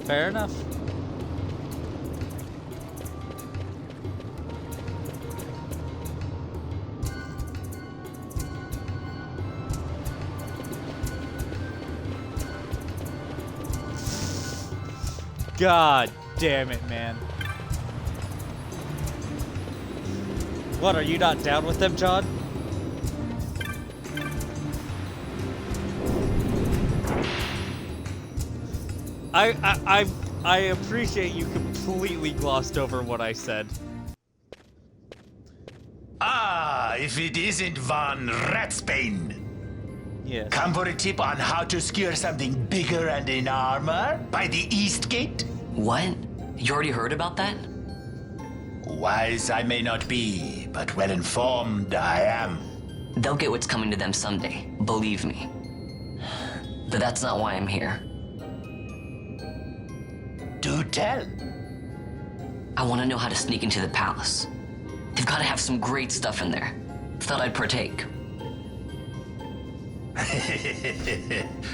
Fair enough. God damn it, man. What, are you not down with them, John? I appreciate you completely glossed over what I said. Ah, if it isn't Von Ratsbane. Yes. Come for a tip on how to secure something bigger and in armor by the East Gate? What? You already heard about that? Wise I may not be, but well informed I am. They'll get what's coming to them someday, believe me. But that's not why I'm here. Do tell. I want to know how to sneak into the palace. They've got to have some great stuff in there. Thought I'd partake.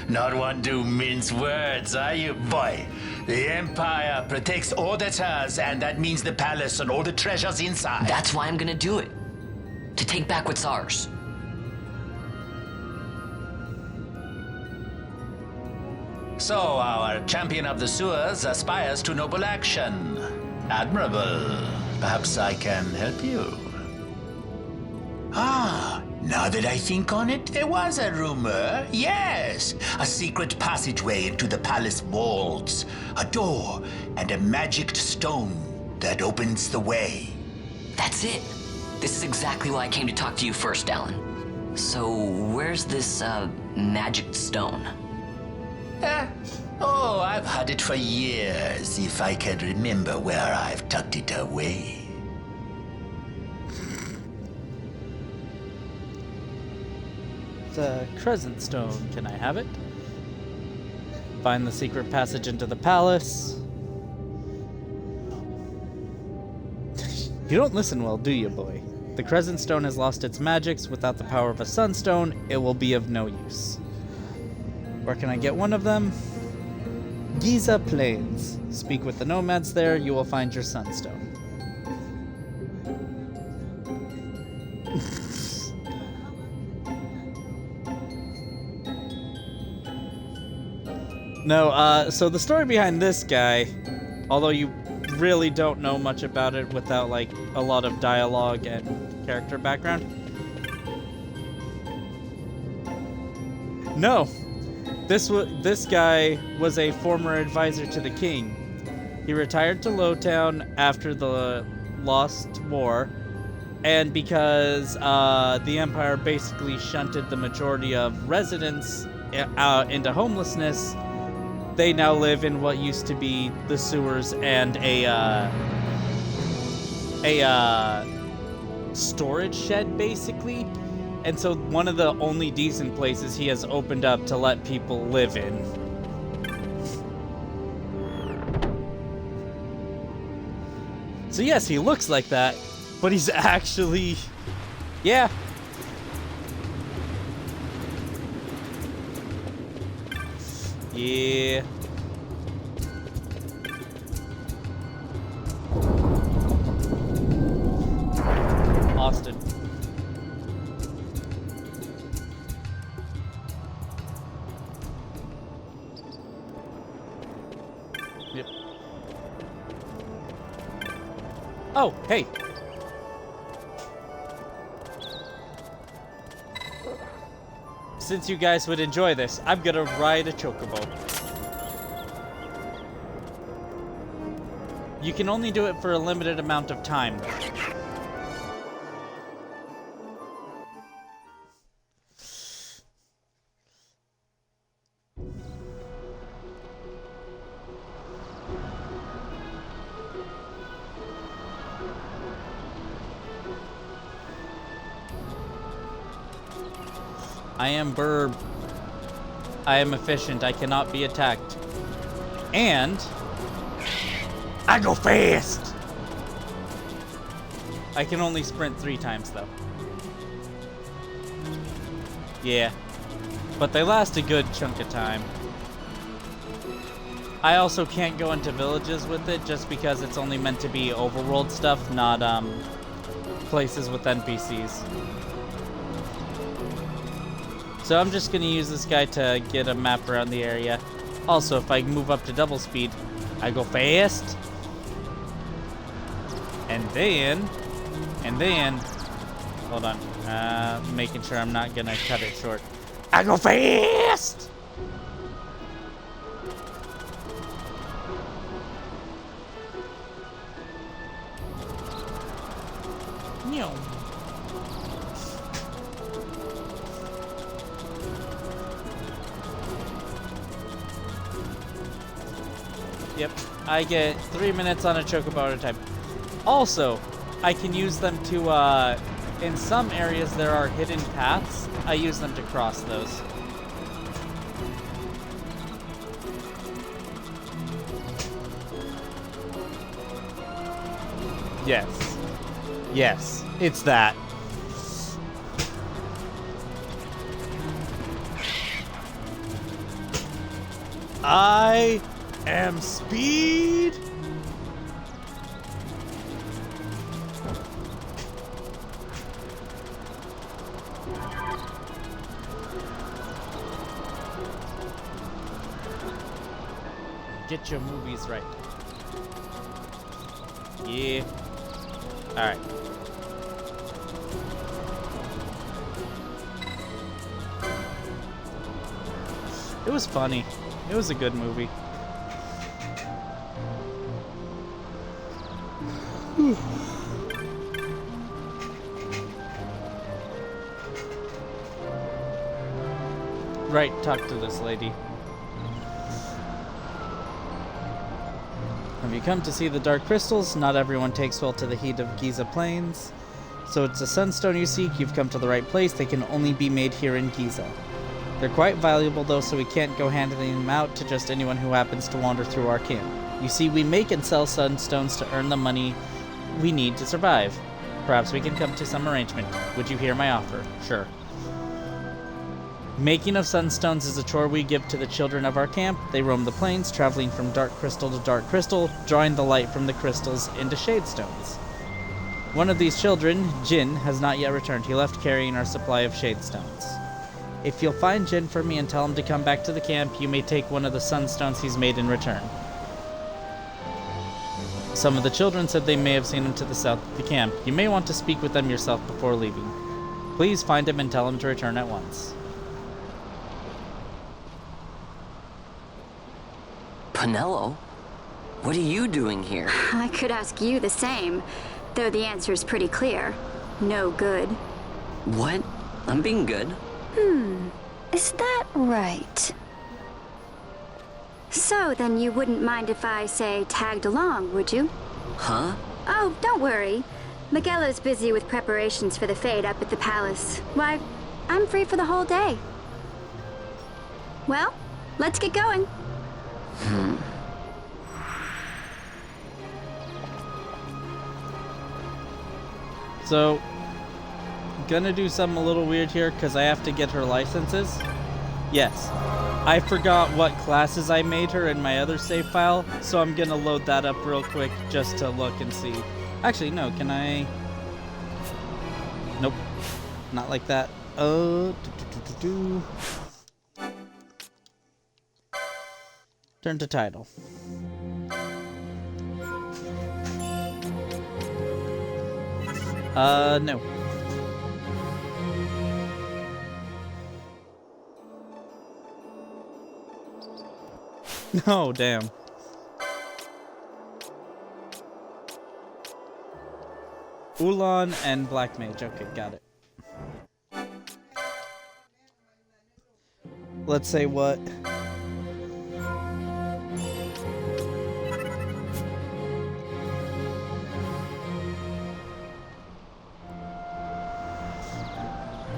Not one to mince words, are you, boy? The Empire protects all that's hers, and that means the palace and all the treasures inside. That's why I'm gonna do it. To take back what's ours. So, our champion of the sewers aspires to noble action. Admirable. Perhaps I can help you. Ah, now that I think on it, there was a rumor. Yes, a secret passageway into the palace vaults, a door, and a magic stone that opens the way. That's it. This is exactly why I came to talk to you first, Alan. So, where's this, magic stone? Oh, I've had it for years, if I can remember where I've tucked it away. The Crescent Stone. Can I have it? Find the secret passage into the palace. You don't listen well, do you, boy? The Crescent Stone has lost its magics. Without the power of a Sunstone, it will be of no use. Where can I get one of them? Giza Plains. Speak with the nomads there, you will find your Sunstone. No, so the story behind this guy, although you really don't know much about it without, like, a lot of dialogue and character background. No. This guy was a former advisor to the king. He retired to Lowtown after the Lost War, and because the Empire basically shunted the majority of residents into homelessness, they now live in what used to be the sewers and a storage shed, basically. And so one of the only decent places he has opened up to let people live in. So yes, he looks like that, but he's actually... yeah. Yeah. Austin. Oh, hey. Since you guys would enjoy this, I'm gonna ride a chocobo. You can only do it for a limited amount of time. I am Burb. I am efficient. I cannot be attacked. And I go fast. I can only sprint 3 times though. Yeah. But they last a good chunk of time. I also can't go into villages with it just because it's only meant to be overworld stuff, not places with NPCs. So I'm just gonna use this guy to get a map around the area. Also, if I move up to double speed, I go fast. And then, hold on, making sure I'm not gonna cut it short. I go fast! No. Yep, I get 3 minutes on a chocobo at a time. Also, I can use them to, in some areas there are hidden paths. I use them to cross those. Yes. Yes, it's that. I am speed. Get your movies right. Yeah. Alright. It was funny. It was a good movie. Right, talk to this lady. Have you come to see the dark crystals? Not everyone takes well to the heat of Giza Plains. So it's a sunstone you seek. You've come to the right place. They can only be made here in Giza. They're quite valuable though, so we can't go handing them out to just anyone who happens to wander through our camp. You see, we make and sell sunstones to earn the money we need to survive. Perhaps we can come to some arrangement. Would you hear my offer? Sure. Making of sunstones is a chore we give to the children of our camp. They roam the plains, traveling from dark crystal to dark crystal, drawing the light from the crystals into shade stones. One of these children, Jin, has not yet returned. He left carrying our supply of shade stones. If you'll find Jin for me and tell him to come back to the camp, you may take one of the sunstones he's made in return. Some of the children said they may have seen him to the south of the camp. You may want to speak with them yourself before leaving. Please find him and tell him to return at once. Penelo? What are you doing here? I could ask you the same, though the answer is pretty clear. No good. What? I'm being good. Is that right? So, then you wouldn't mind if I, say, tagged along, would you? Huh? Oh, don't worry. Miguelo's busy with preparations for the fete up at the palace. Why, I'm free for the whole day. Well, let's get going. So, gonna do something a little weird here because I have to get her licenses. Yes, I forgot what classes I made her in my other save file, so I'm gonna load that up real quick just to look and see. Actually, no, can I? Nope, not like that. Turn to title. No. Oh, damn. Ulan and Black Mage. Okay, got it. Let's say what?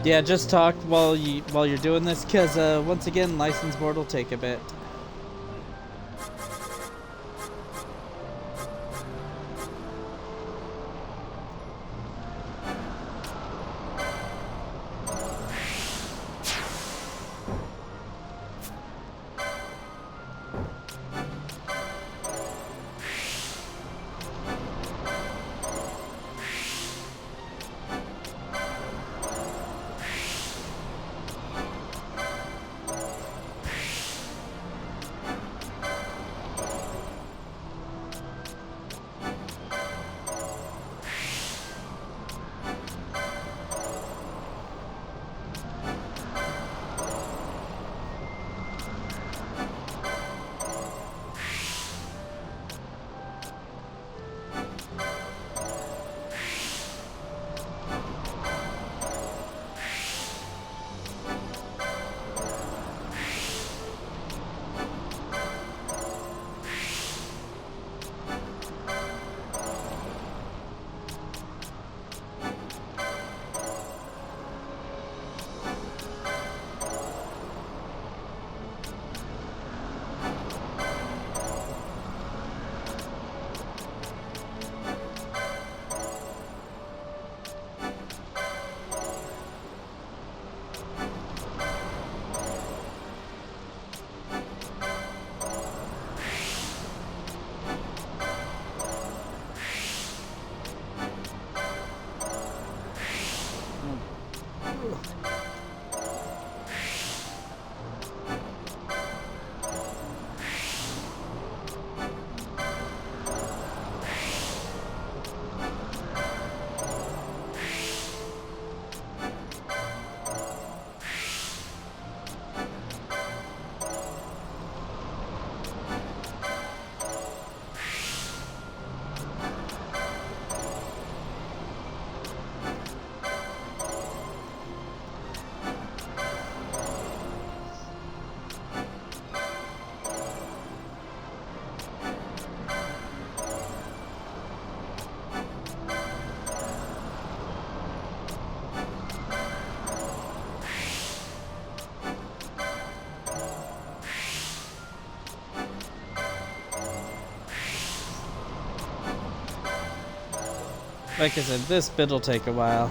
Yeah, just talk while you're doing this, cause once again, license board will take a bit. Like I said, this bit'll take a while.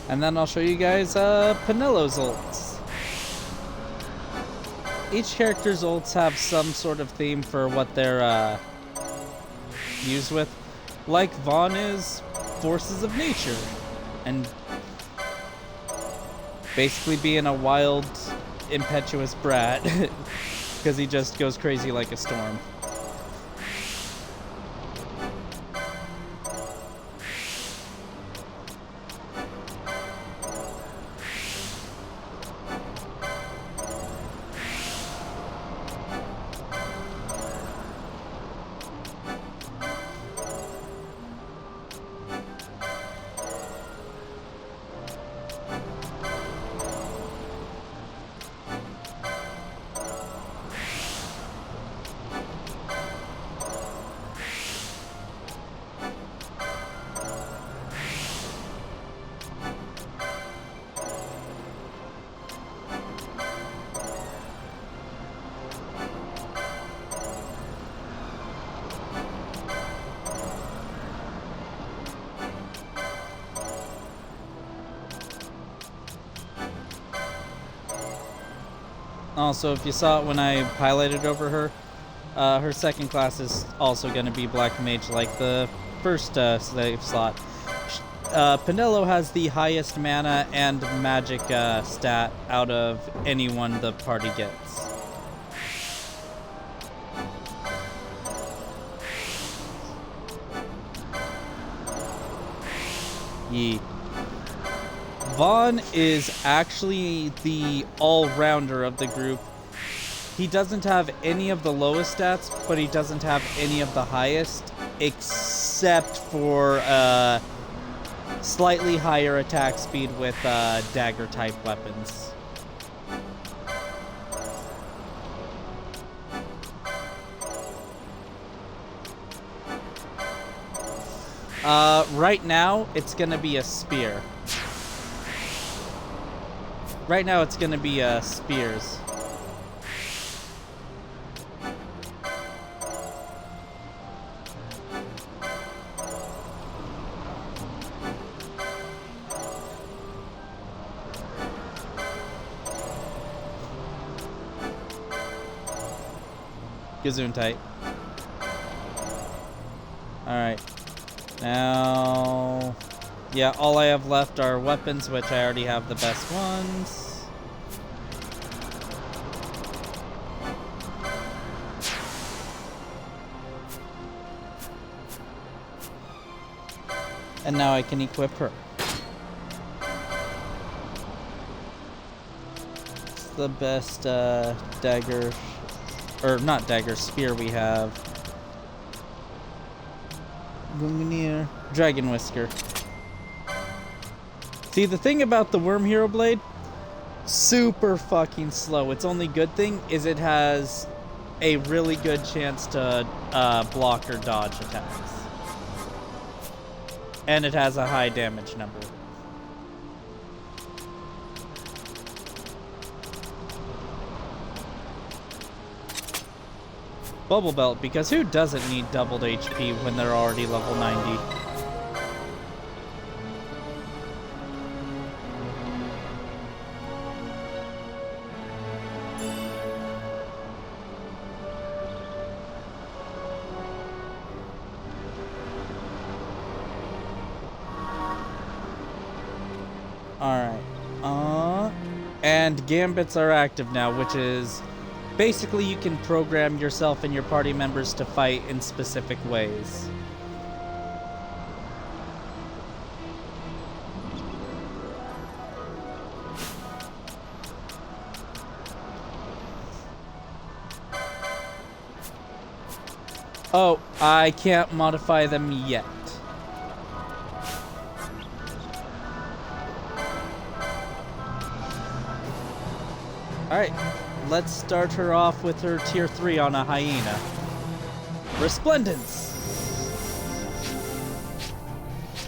And then I'll show you guys Penello's ults. Each character's ults have some sort of theme for what they're used with. Like Vaughn is forces of nature, and basically being a wild, impetuous brat, because he just goes crazy like a storm. Also, if you saw it when I highlighted over her, her second class is also going to be Black Mage like the first save slot. Pinello has the highest mana and magic stat out of anyone the party gets. Yeet. Vaughn is actually the all-rounder of the group. He doesn't have any of the lowest stats, but he doesn't have any of the highest, except for slightly higher attack speed with dagger-type weapons. Right now, it's gonna be a spear. Right now, it's gonna be spears. Gesundheit. Alright. Now... yeah, all I have left are weapons, which I already have the best ones. And now I can equip her. It's the best dagger... or not dagger, spear we have. Lumineer. Dragon Whisker. See, the thing about the Worm Hero Blade, super fucking slow. Its only good thing is it has a really good chance to block or dodge attacks. And it has a high damage number. Bubble Belt, because who doesn't need doubled HP when they're already level 90? Alright, and Gambits are active now, which is basically you can program yourself and your party members to fight in specific ways. Oh, I can't modify them yet. Alright, let's start her off with her tier 3 on a hyena. Resplendence!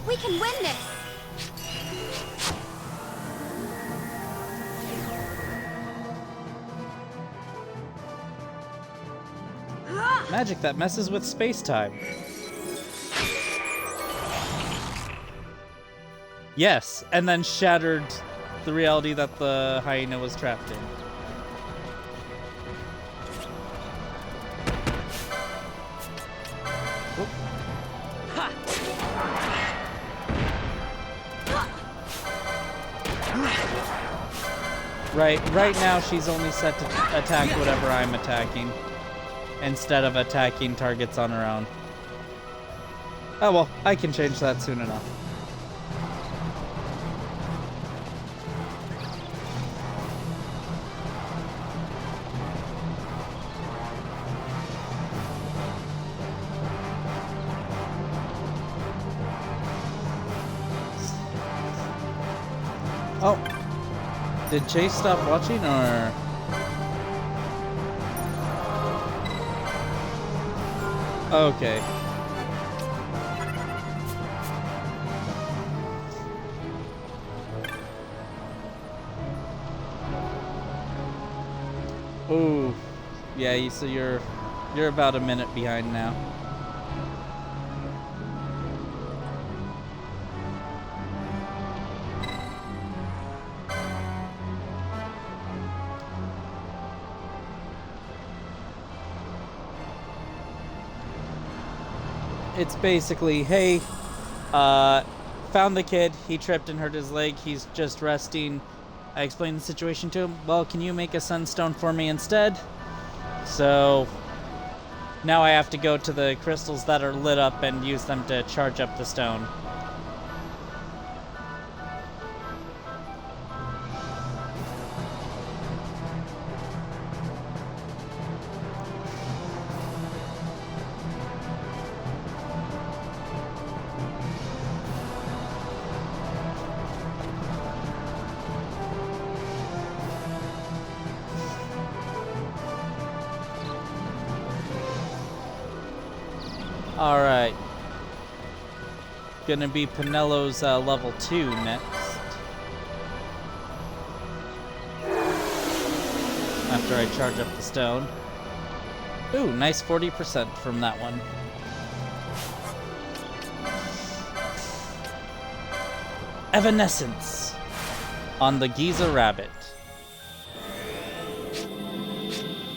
We can win this! Magic that messes with space-time. Yes, and then shattered the reality that the hyena was trapped in. Right now she's only set to attack whatever I'm attacking, instead of attacking targets on her own. Oh well, I can change that soon enough. Oh. Did Chase stop watching, or...? Okay. Ooh. Yeah, so you're about a minute behind now. It's basically, hey, found the kid. He tripped and hurt his leg. He's just resting. I explained the situation to him. Well, can you make a sunstone for me instead? So now I have to go to the crystals that are lit up and use them to charge up the stone. Alright. Gonna be Penello's level 2 next. After I charge up the stone. Ooh, nice 40% from that one. Evanescence on the Giza rabbit.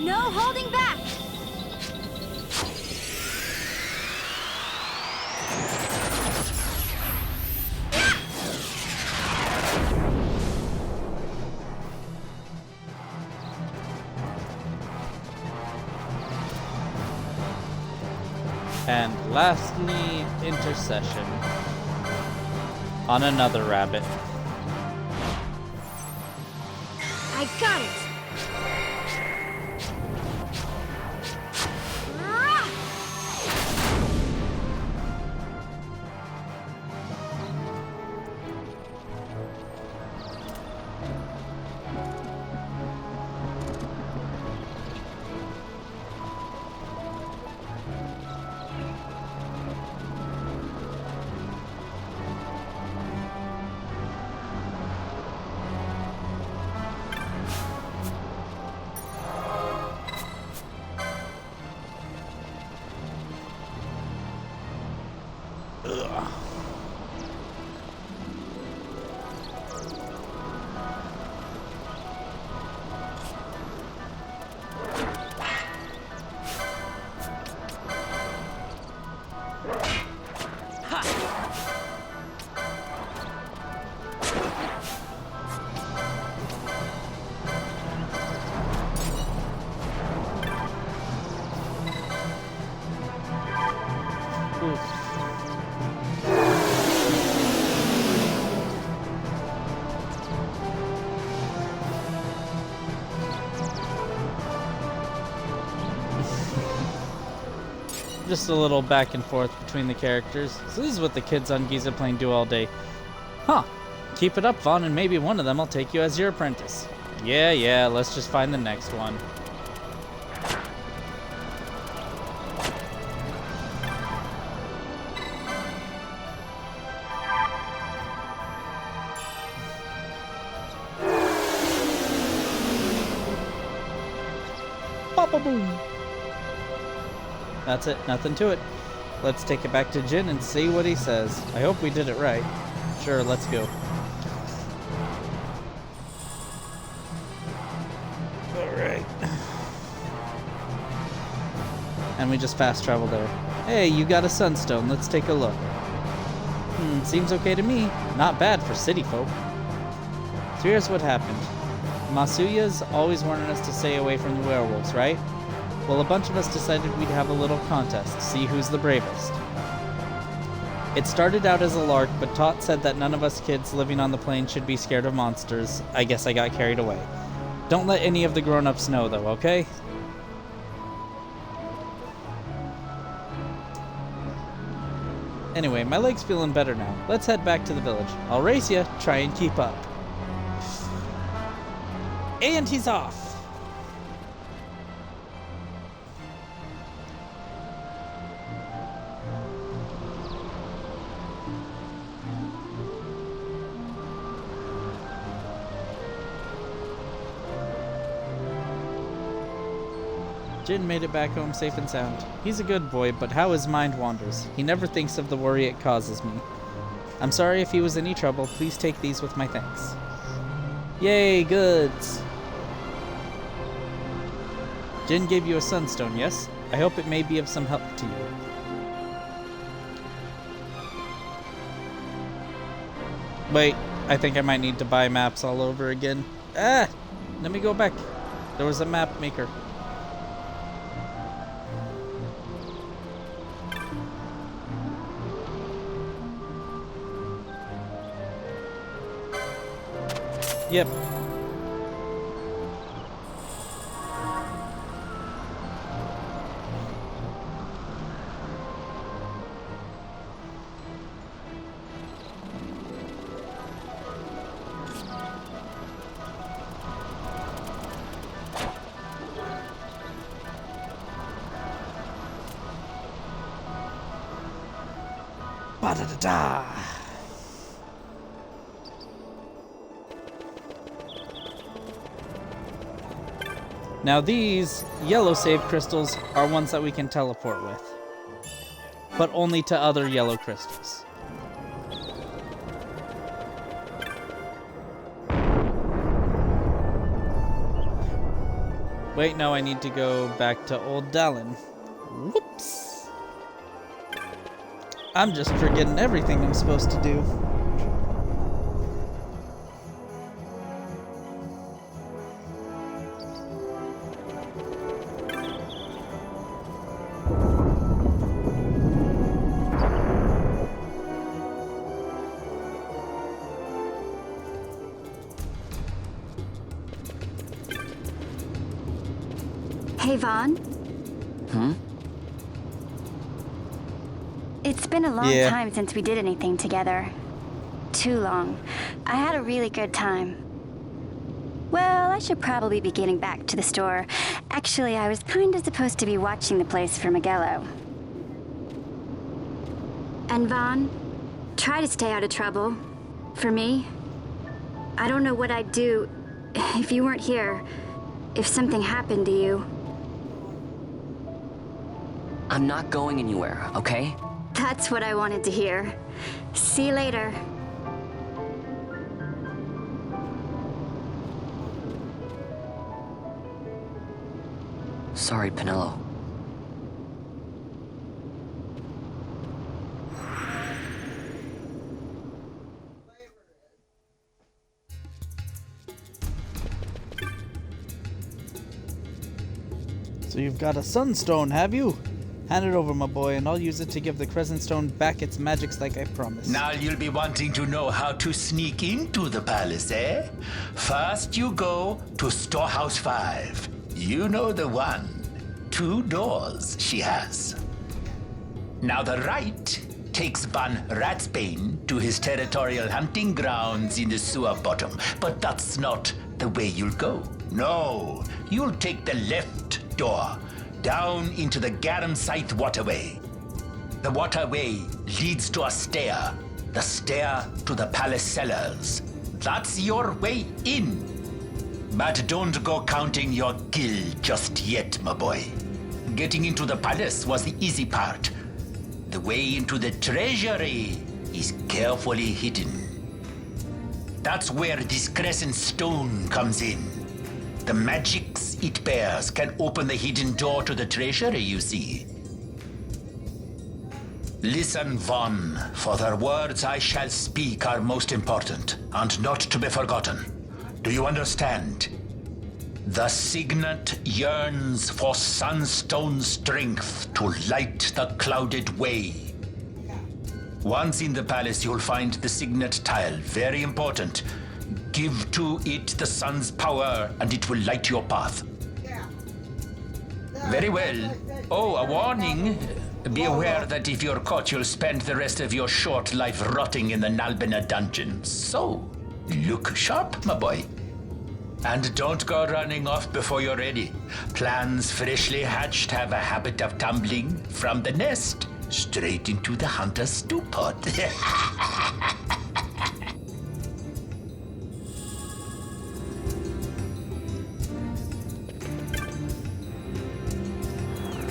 No holding back! And lastly, intercession on another rabbit. I got it! Just a little back and forth between the characters. So this is what the kids on Giza Plain do all day. Huh. Keep it up, Vaughn, and maybe one of them will take you as your apprentice. Yeah, let's just find the next one. Pop-a-boom! That's it, nothing to it. Let's take it back to Jin and see what he says. I hope we did it right. Sure, let's go. Alright. And we just fast travel there. Hey, you got a sunstone, let's take a look. Seems okay to me. Not bad for city folk. So here's what happened. Masuya's always warning us to stay away from the werewolves, right? Well, a bunch of us decided we'd have a little contest, see who's the bravest. It started out as a lark, but Tot said that none of us kids living on the plain should be scared of monsters. I guess I got carried away. Don't let any of the grown-ups know, though, okay? Anyway, my leg's feeling better now. Let's head back to the village. I'll race ya. Try and keep up. And he's off. Jin made it back home safe and sound. He's a good boy, but how his mind wanders. He never thinks of the worry it causes me. I'm sorry if he was any trouble. Please take these with my thanks. Yay, goods! Jin gave you a sunstone, yes? I hope it may be of some help to you. Wait, I think I might need to buy maps all over again. Ah! Let me go back. There was a map maker. Yep. Ba-da-da-da. Now these yellow save crystals are ones that we can teleport with, but only to other yellow crystals. Wait, no, I need to go back to Old Dallin. Whoops. I'm just forgetting everything I'm supposed to do. Hey, Vaughn. Hmm? It's been a long time since we did anything together. Too long. I had a really good time. Well, I should probably be getting back to the store. Actually, I was kinda supposed to be watching the place for Miguelo. And Vaughn, try to stay out of trouble. For me. I don't know what I'd do if you weren't here. If something happened to you. I'm not going anywhere, okay? That's what I wanted to hear. See you later. Sorry, Penelo. So you've got a sunstone, have you? Hand it over, my boy, and I'll use it to give the Crescent Stone back its magics like I promised. Now you'll be wanting to know how to sneak into the palace, eh? First you go to Storehouse 5. You know the one. 2 doors she has. Now the right takes Ban Ratsbane to his territorial hunting grounds in the sewer bottom. But that's not the way you'll go. No, you'll take the left door. Down into the Garum Scythe waterway. The waterway leads to a stair. The stair to the palace cellars. That's your way in. But don't go counting your gil just yet, my boy. Getting into the palace was the easy part. The way into the treasury is carefully hidden. That's where this Crescent Stone comes in. The magics it bears can open the hidden door to the treasury, you see. Listen, Vaughn, for the words I shall speak are most important, and not to be forgotten. Do you understand? The Signet yearns for sunstone strength to light the clouded way. Once in the palace, you'll find the Signet tile, very important. Give to it the sun's power, and it will light your path. Very well. Oh, a warning. Be aware that if you're caught, you'll spend the rest of your short life rotting in the Nalbina dungeons. So, look sharp, my boy. And don't go running off before you're ready. Plans freshly hatched have a habit of tumbling from the nest straight into the hunter's stew pot.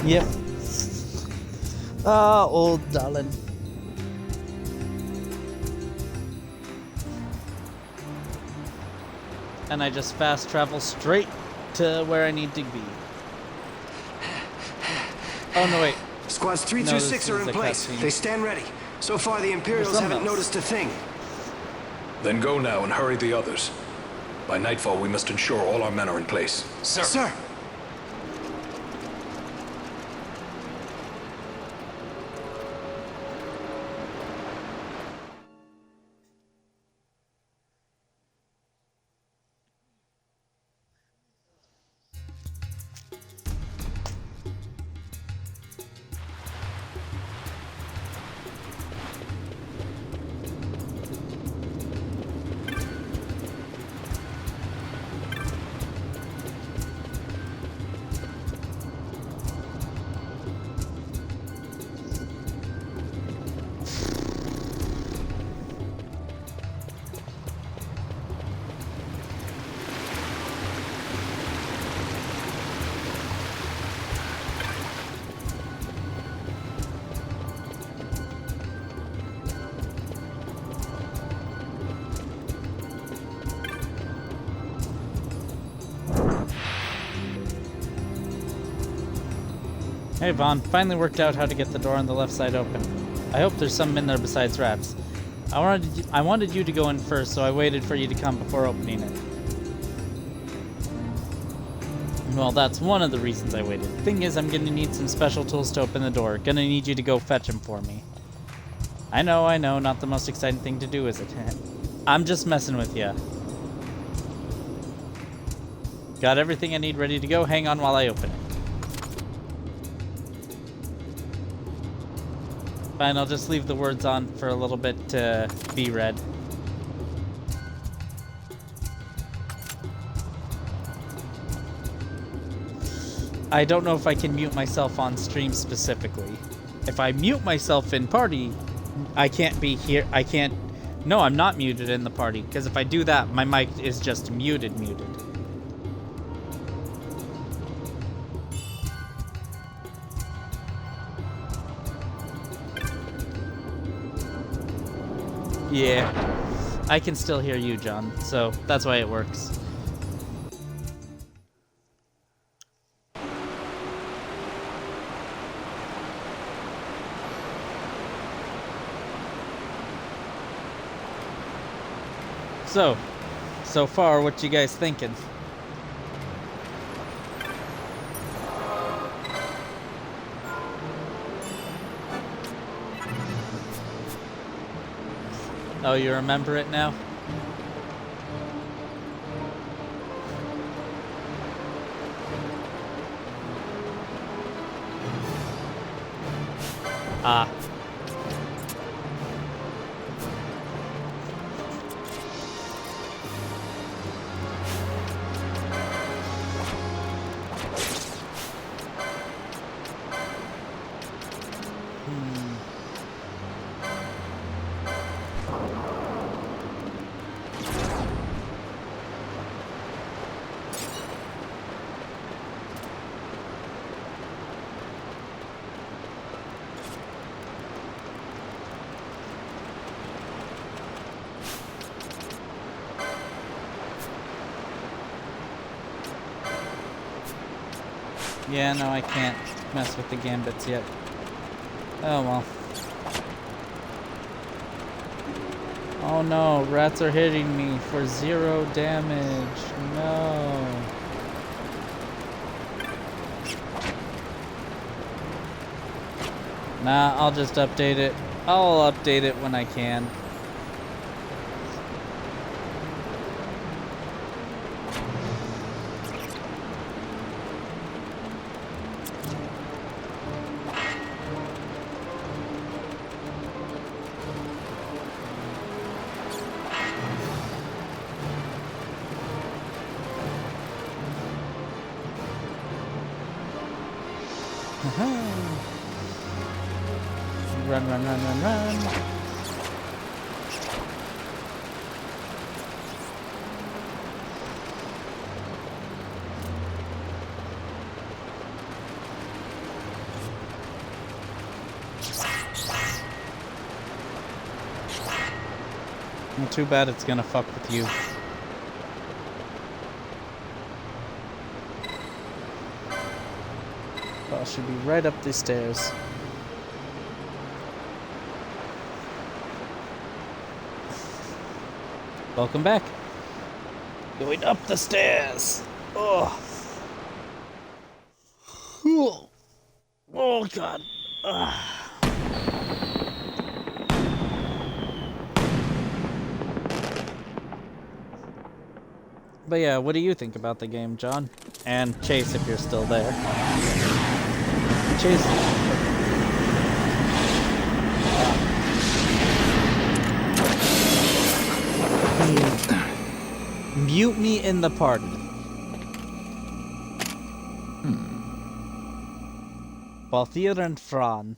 Yep. Ah, Old Dallin. And I just fast travel straight to where I need to be. Oh, no, wait. Squads 326 are in place. They stand ready. So far, the Imperials haven't noticed a thing. Then go now and hurry the others. By nightfall, we must ensure all our men are in place. Sir. Sir! Hey Vaughn, finally worked out how to get the door on the left side open. I hope there's some in there besides rats. I wanted you to go in first, so I waited for you to come before opening it. Well, that's one of the reasons I waited. Thing is, I'm gonna need some special tools to open the door. Gonna need you to go fetch them for me. I know, not the most exciting thing to do, is it? I'm just messing with ya. Got everything I need ready to go. Hang on while I open it. Fine, I'll just leave the words on for a little bit to be read. I don't know if I can mute myself on stream specifically. If I mute myself in party, I can't be here. I can't. No, I'm not muted in the party, because if I do that, my mic is just muted. Yeah, I can still hear you, John, so that's why it works. So far, what you guys thinking? Oh, you remember it now? Ah. Yeah, no, I can't mess with the gambits yet. Oh well. Oh no, rats are hitting me for 0 damage. No. Nah, I'll just update it. I'll update it when I can. Run. Well, too bad it's gonna fuck with you. Oh, should be right up these stairs. Welcome back. Going up the stairs. Oh. Oh God. But yeah, what do you think about the game, John? And Chase, if you're still there. Chase. Mute me in the party. Balthier and Fran.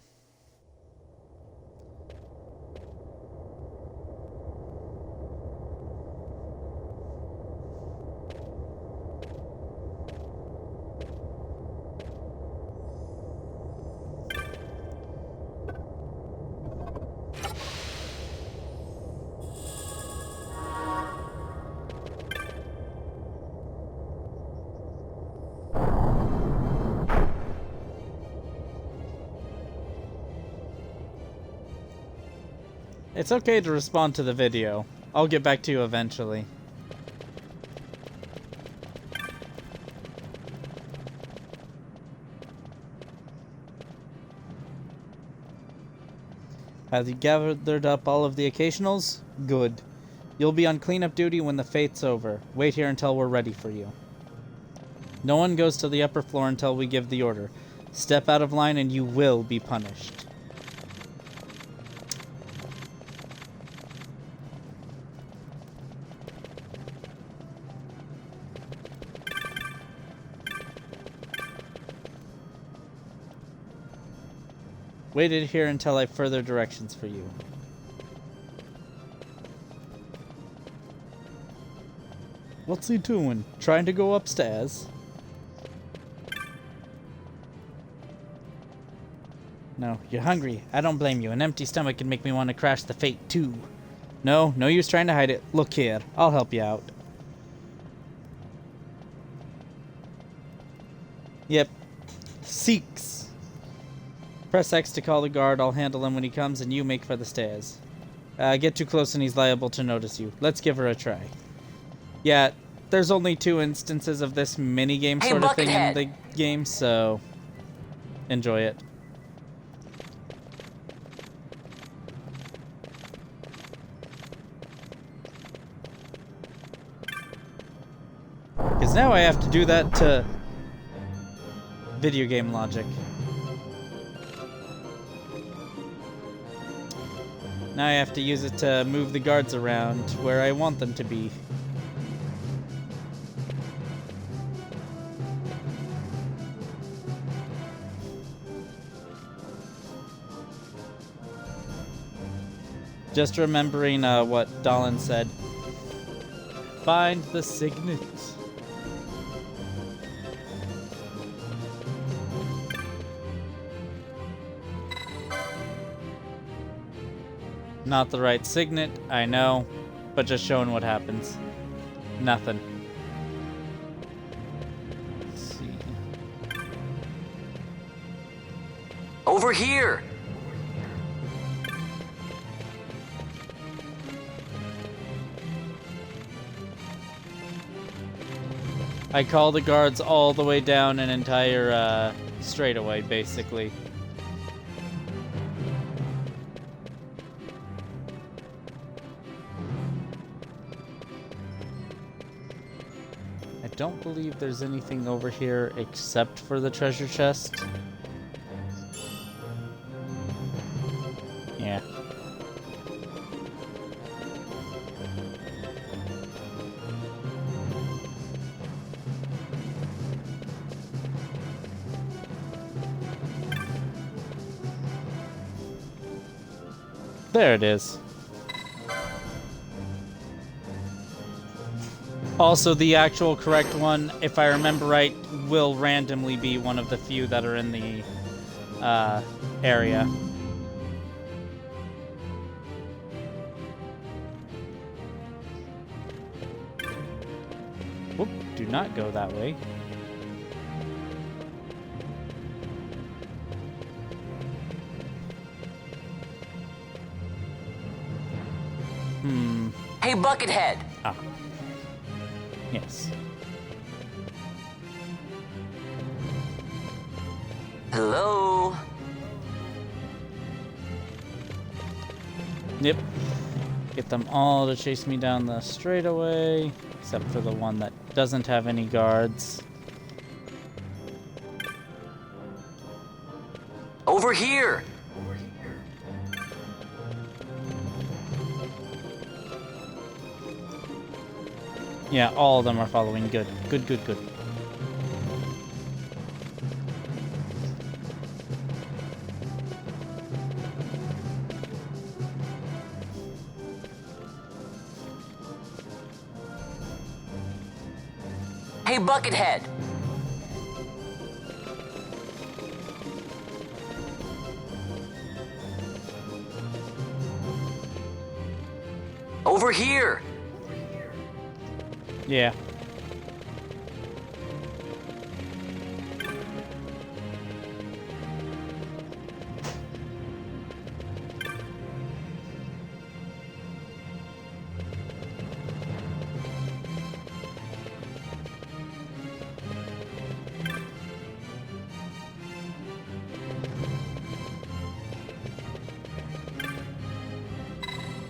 It's okay to respond to the video. I'll get back to you eventually. Have you gathered up all of the occasionals? Good. You'll be on cleanup duty when the fate's over. Wait here until we're ready for you. No one goes to the upper floor until we give the order. Step out of line and you will be punished. Waited here until I have further directions for you. What's he doing? Trying to go upstairs? No, you're hungry. I don't blame you. An empty stomach can make me want to crash the Fate too. No use trying to hide it. Look here, I'll help you out. Yep. Seeks. Press X to call the guard. I'll handle him when he comes, and you make for the stairs. Get too close and he's liable to notice you. Let's give her a try. Yeah, there's only 2 instances of this mini-game sort of thing in the game, so enjoy it. Because now I have to do that to video game logic. Now I have to use it to move the guards around where I want them to be. Just remembering what Dallin said. Find the signet. Not the right signet, I know, but just showing what happens. Nothing. Let's see. Over here! I call the guards all the way down an entire straightaway, basically. I don't believe there's anything over here except for the treasure chest. Yeah. There it is. Also, the actual correct one, if I remember right, will randomly be one of the few that are in the area. Whoop, do not go that way. Hey, Buckethead! Yes. Hello? Yep. Get them all to chase me down the straightaway, except for the one that doesn't have any guards. Over here! Yeah, all of them are following. Good. Good, good, good. Hey, Buckethead! Over here! Yeah.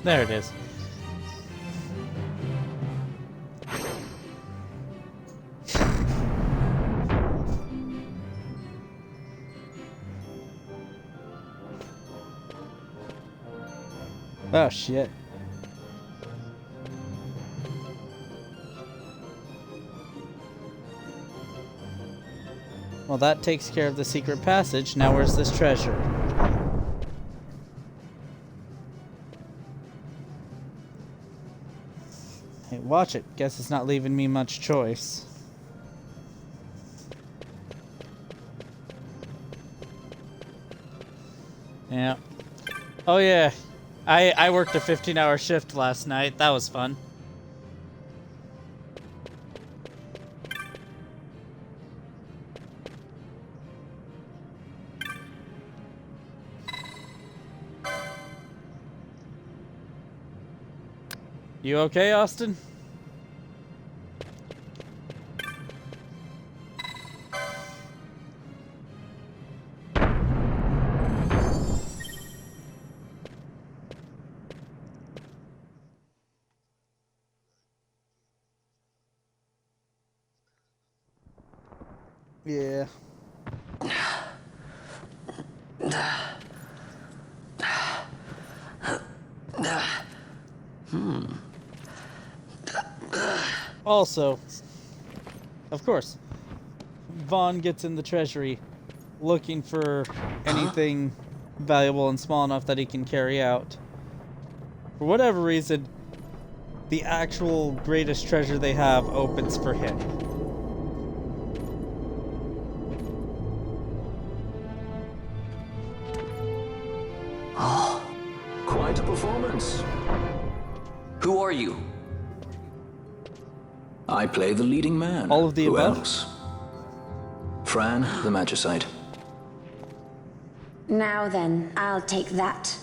There it is. Oh, shit. Well, that takes care of the secret passage. Now where's this treasure? Hey, watch it. Guess it's not leaving me much choice. Yeah. Oh yeah, I worked a 15-hour shift last night. That was fun. You okay, Austin? Yeah. Also, of course, Vaughn gets in the treasury looking for anything valuable and small enough that he can carry out. For whatever reason, the actual greatest treasure they have opens for him. Quite a performance. Who are you? I play the leading man. All of the Who above? else? Fran, the Magicite. Now then, I'll take that.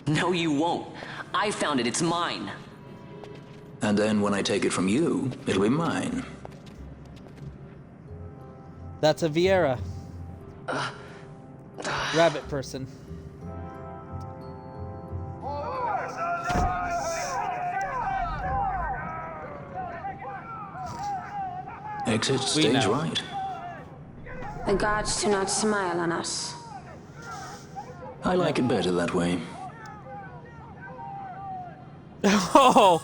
No, you won't. I found it. It's mine. And then when I take it from you, it'll be mine. That's a Vieira. Rabbit person. Exit We stage know. right. The gods do not smile on us. I like it better that way. Oh!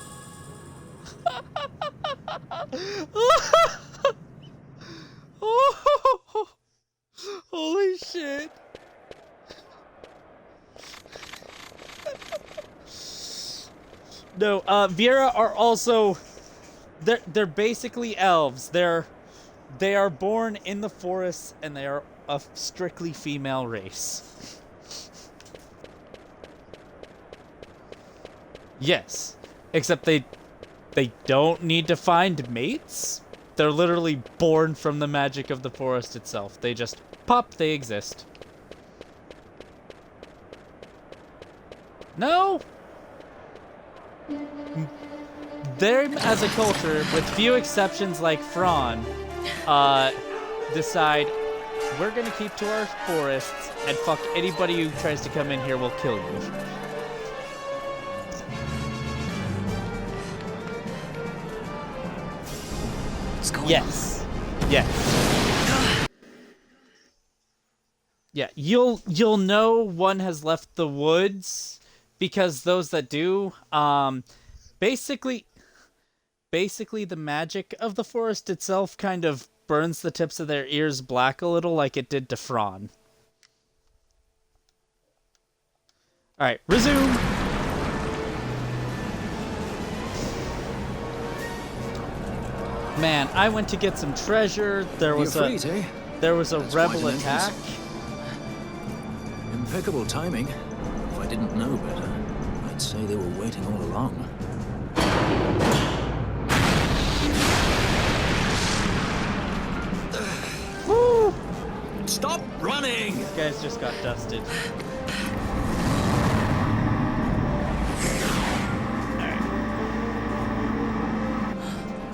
Oh! Holy shit. No, Vieira are also they're basically elves. They are born in the forests and they are a strictly female race. Yes. Except they don't need to find mates. They're literally born from the magic of the forest itself. They just pop, they exist. No? them as a culture, with few exceptions like Fran, decide we're gonna keep to our forests and fuck anybody who tries to come in here, we'll kill you. What's going on? Yes. Yeah, you'll know one has left the woods because those that do, basically the magic of the forest itself kind of burns the tips of their ears black a little like it did to Fran. Alright, resume! Man, I went to get some treasure. There was a rebel attack. Impeccable timing. If I didn't know better, I'd say they were waiting all along. Woo! Stop running! These guys just got dusted.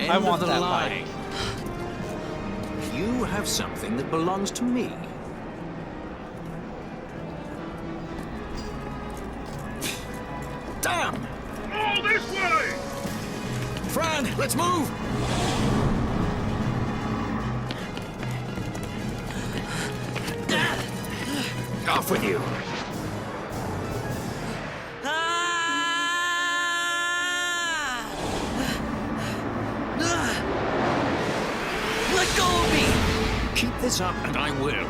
I want that bike. You have something that belongs to me. Damn! All this way! Fran, let's move! Off with you! Let go of me! Keep this up and I will.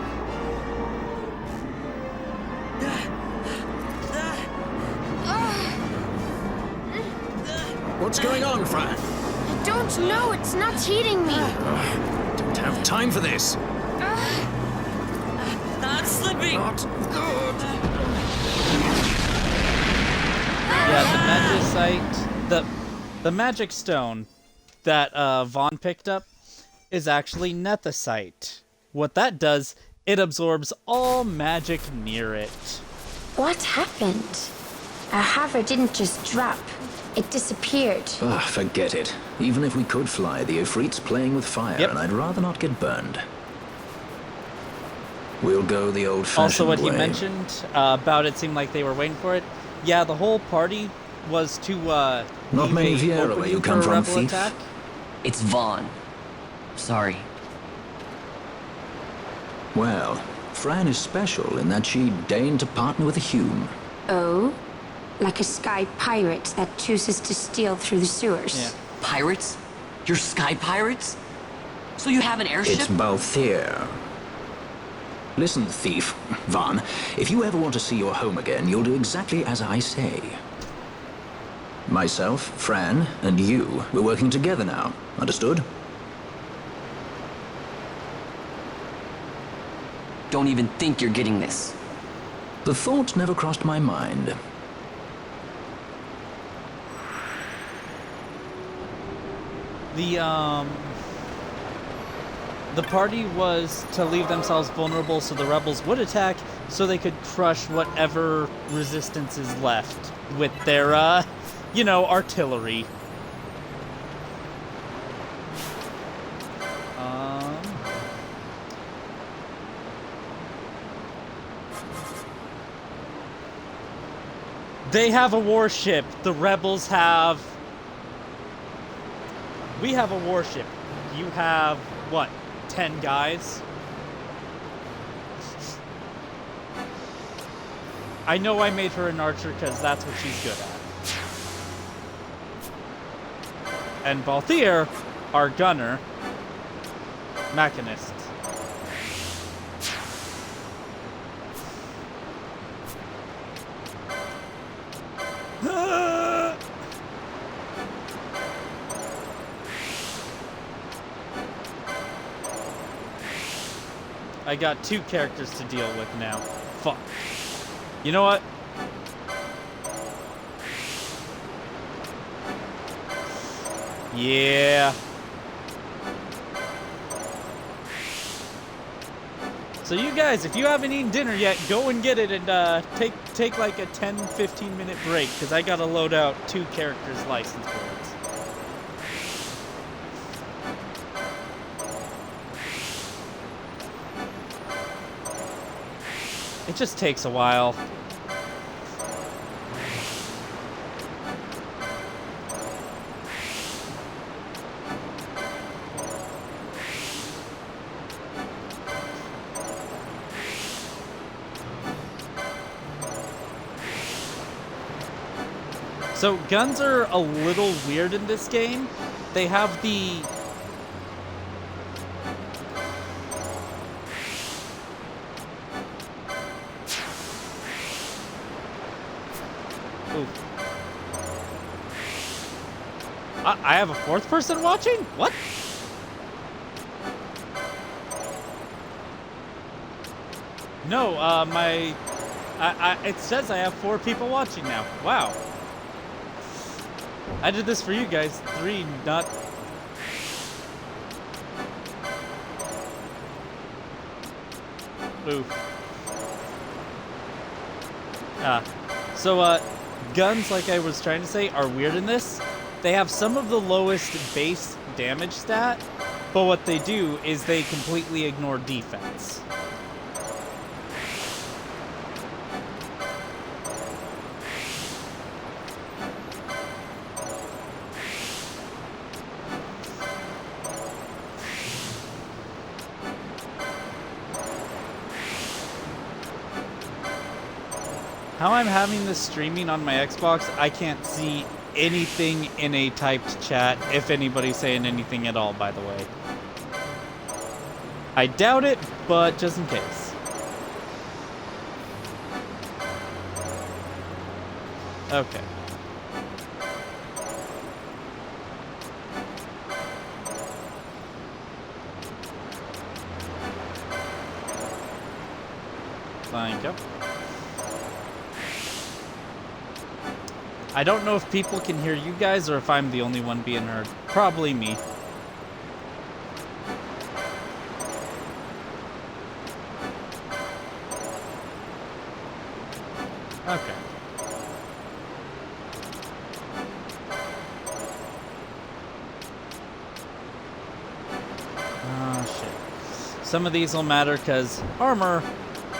What's going on, Fran? I don't know. It's not heating me. Don't have time for this. Not slipping. Not good. Yeah, the magicite, the magic stone that Vaughn picked up is actually nethicite. What that does, it absorbs all magic near it. What happened? Our hover didn't just drop. It disappeared. Ah, forget it. Even if we could fly, the Ifrit's playing with fire, and I'd rather not get burned. We'll go the old-fashioned Also, what way. he mentioned about it seemed like they were waiting for it. Yeah, the whole party was to Not many Viera where you come from, thief. Attack. It's Vaughn. Sorry. Well, Fran is special in that she deigned to partner with a Hume. Oh? Like a sky pirate that chooses to steal through the sewers. Yeah. Pirates? You're sky pirates? So you have an airship? It's both here. Listen, thief, Vaughn, if you ever want to see your home again, you'll do exactly as I say. Myself, Fran, and you, we're working together now. Understood? Don't even think you're getting this. The thought never crossed my mind. The party was to leave themselves vulnerable so the rebels would attack, so they could crush whatever resistance is left with their, artillery. They have a warship. The rebels have... We have a warship. You have, what, 10 guys? I know I made her an archer because that's what she's good at. And Balthier, our gunner, mechanist. I got 2 characters to deal with now. Fuck. You know what? Yeah. So you guys, if you haven't eaten dinner yet, go and get it and take like a 10-15 minute break, because I gotta load out 2 characters' license boards. It just takes a while. So guns are a little weird in this game. They have the... Ooh. I have a fourth person watching? What? No, it says I have 4 people watching now. Wow. I did this for you guys. 3, not... Oof. So, guns, like I was trying to say, are weird in this. They have some of the lowest base damage stat, but what they do is they completely ignore defense. How I'm having this streaming on my Xbox, I can't see anything in a typed chat, if anybody's saying anything at all, by the way. I doubt it, but just in case. Okay. Thank you. I don't know if people can hear you guys or if I'm the only one being heard. Probably me. Okay. Oh, shit. Some of these will matter because armor,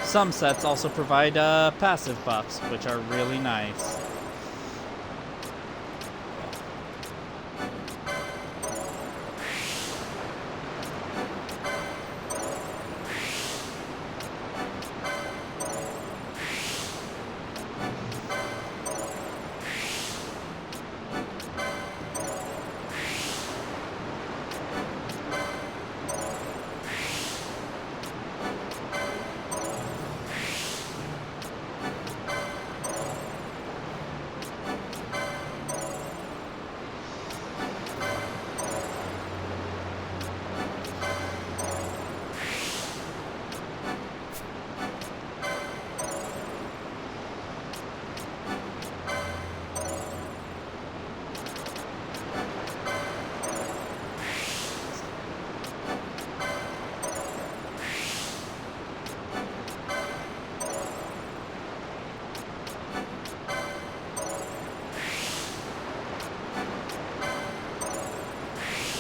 some sets also provide passive buffs, which are really nice.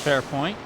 Fair point.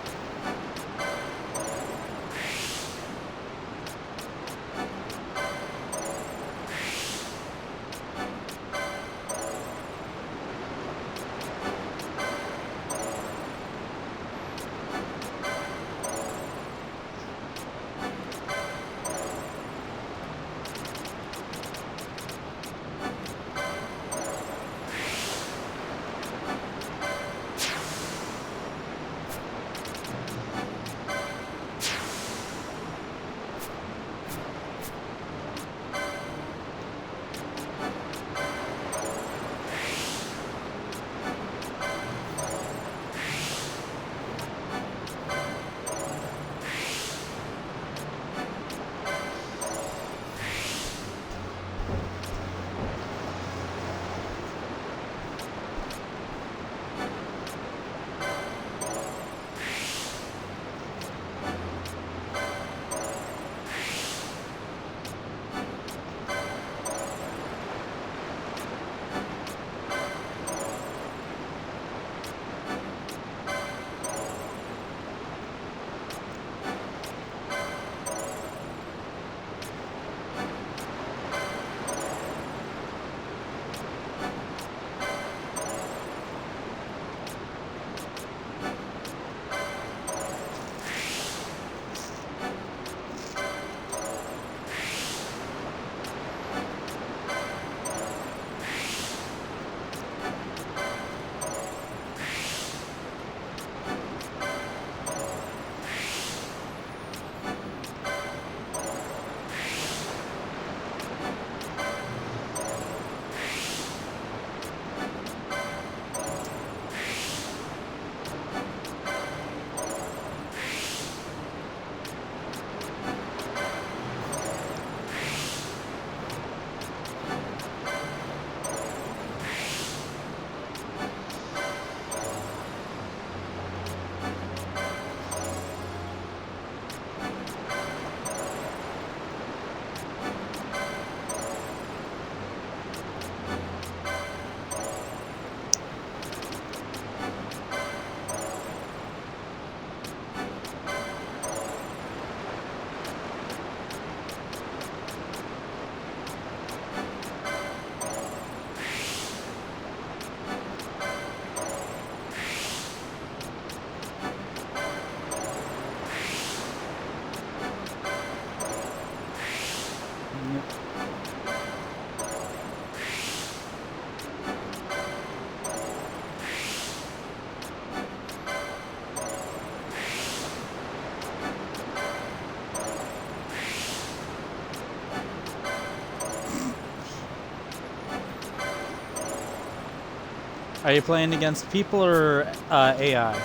Are you playing against people or AI?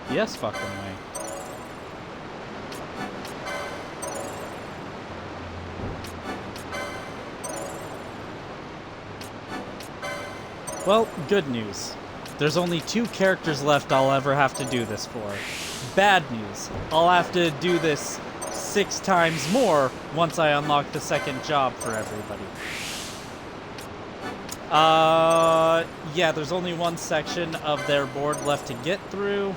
Yes, fucking way. Well, good news. There's only 2 characters left I'll ever have to do this for. Bad news. I'll have to do this 6 times more once I unlock the second job for everybody. Yeah, there's only 1 section of their board left to get through.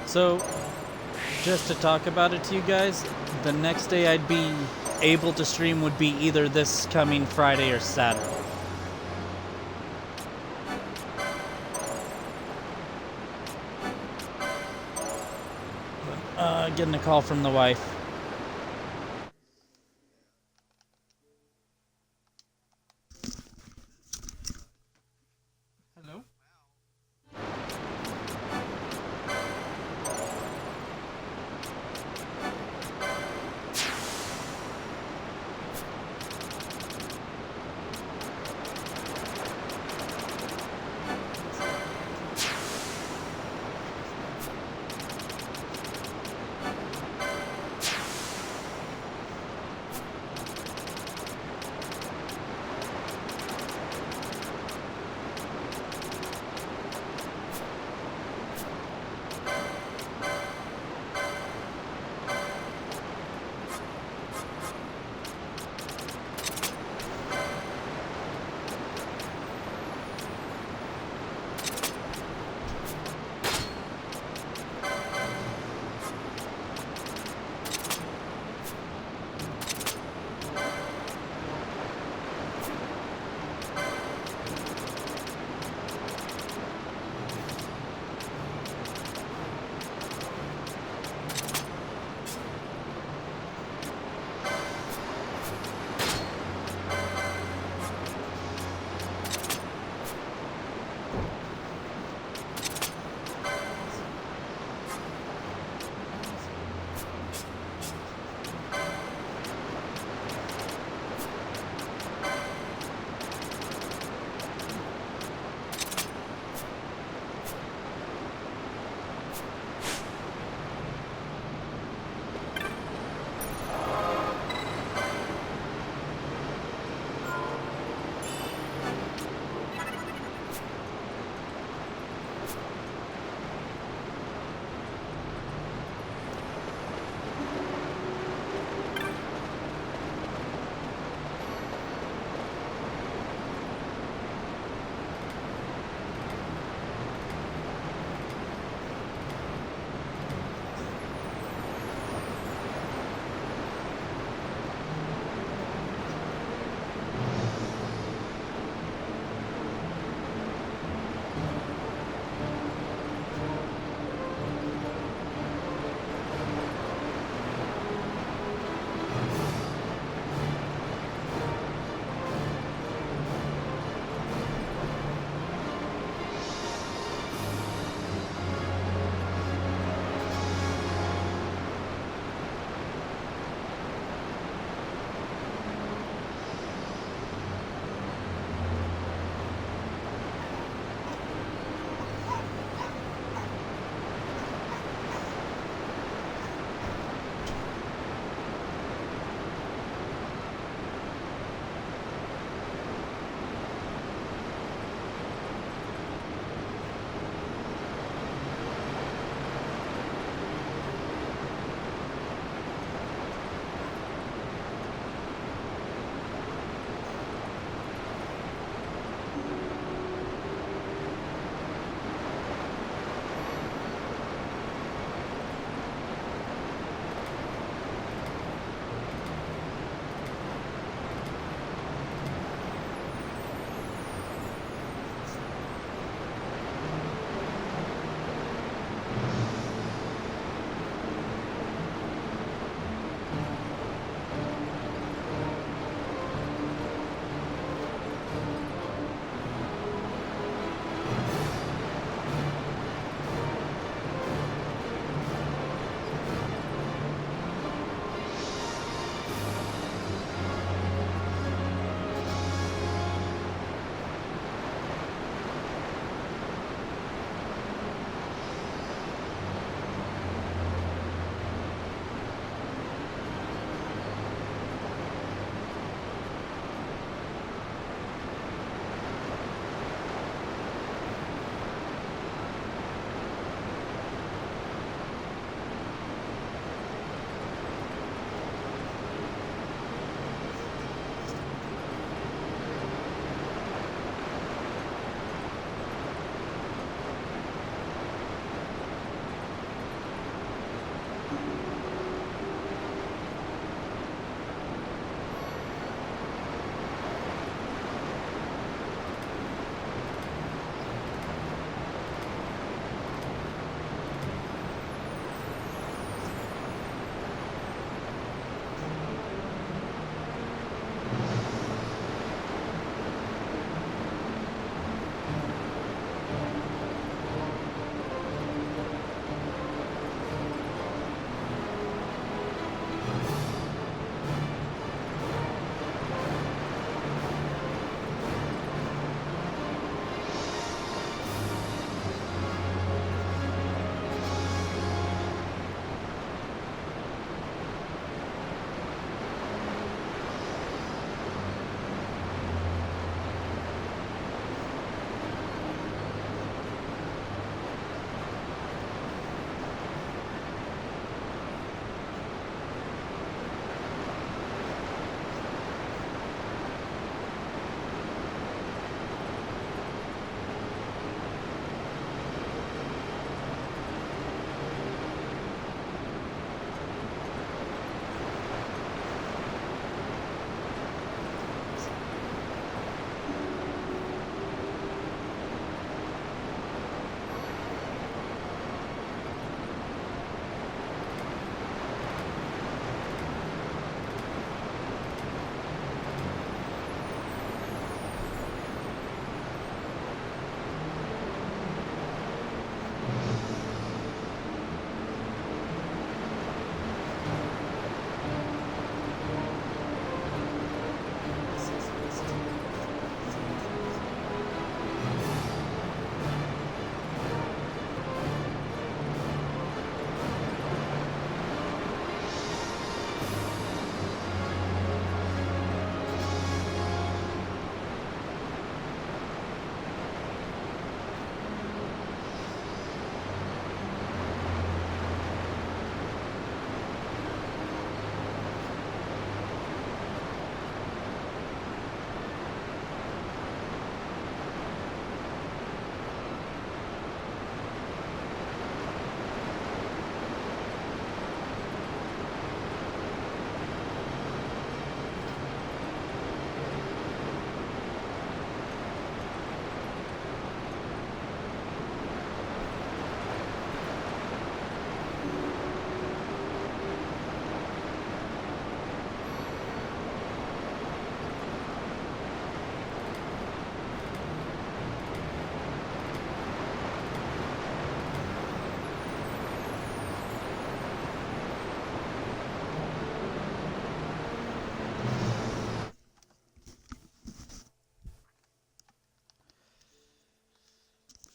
So, just to talk about it to you guys, the next day I'd be able to stream would be either this coming Friday or Saturday. Getting a call from the wife.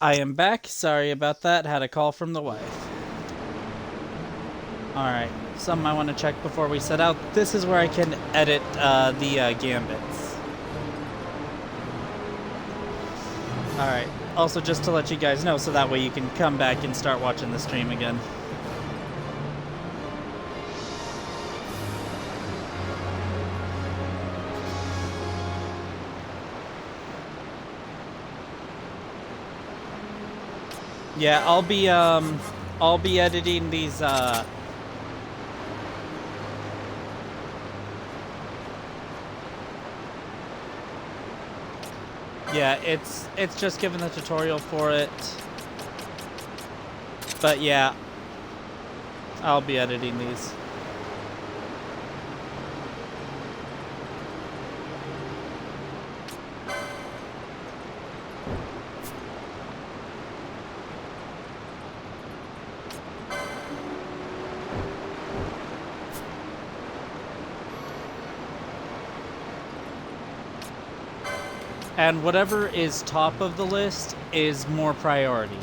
I am back. Sorry about that. Had a call from the wife. Alright, something I want to check before we set out. This is where I can edit the gambits. Alright, also just to let you guys know, so that way you can come back and start watching the stream again. Yeah, I'll be editing these, yeah, it's just giving the tutorial for it. But yeah, I'll be editing these. And whatever is top of the list is more priority.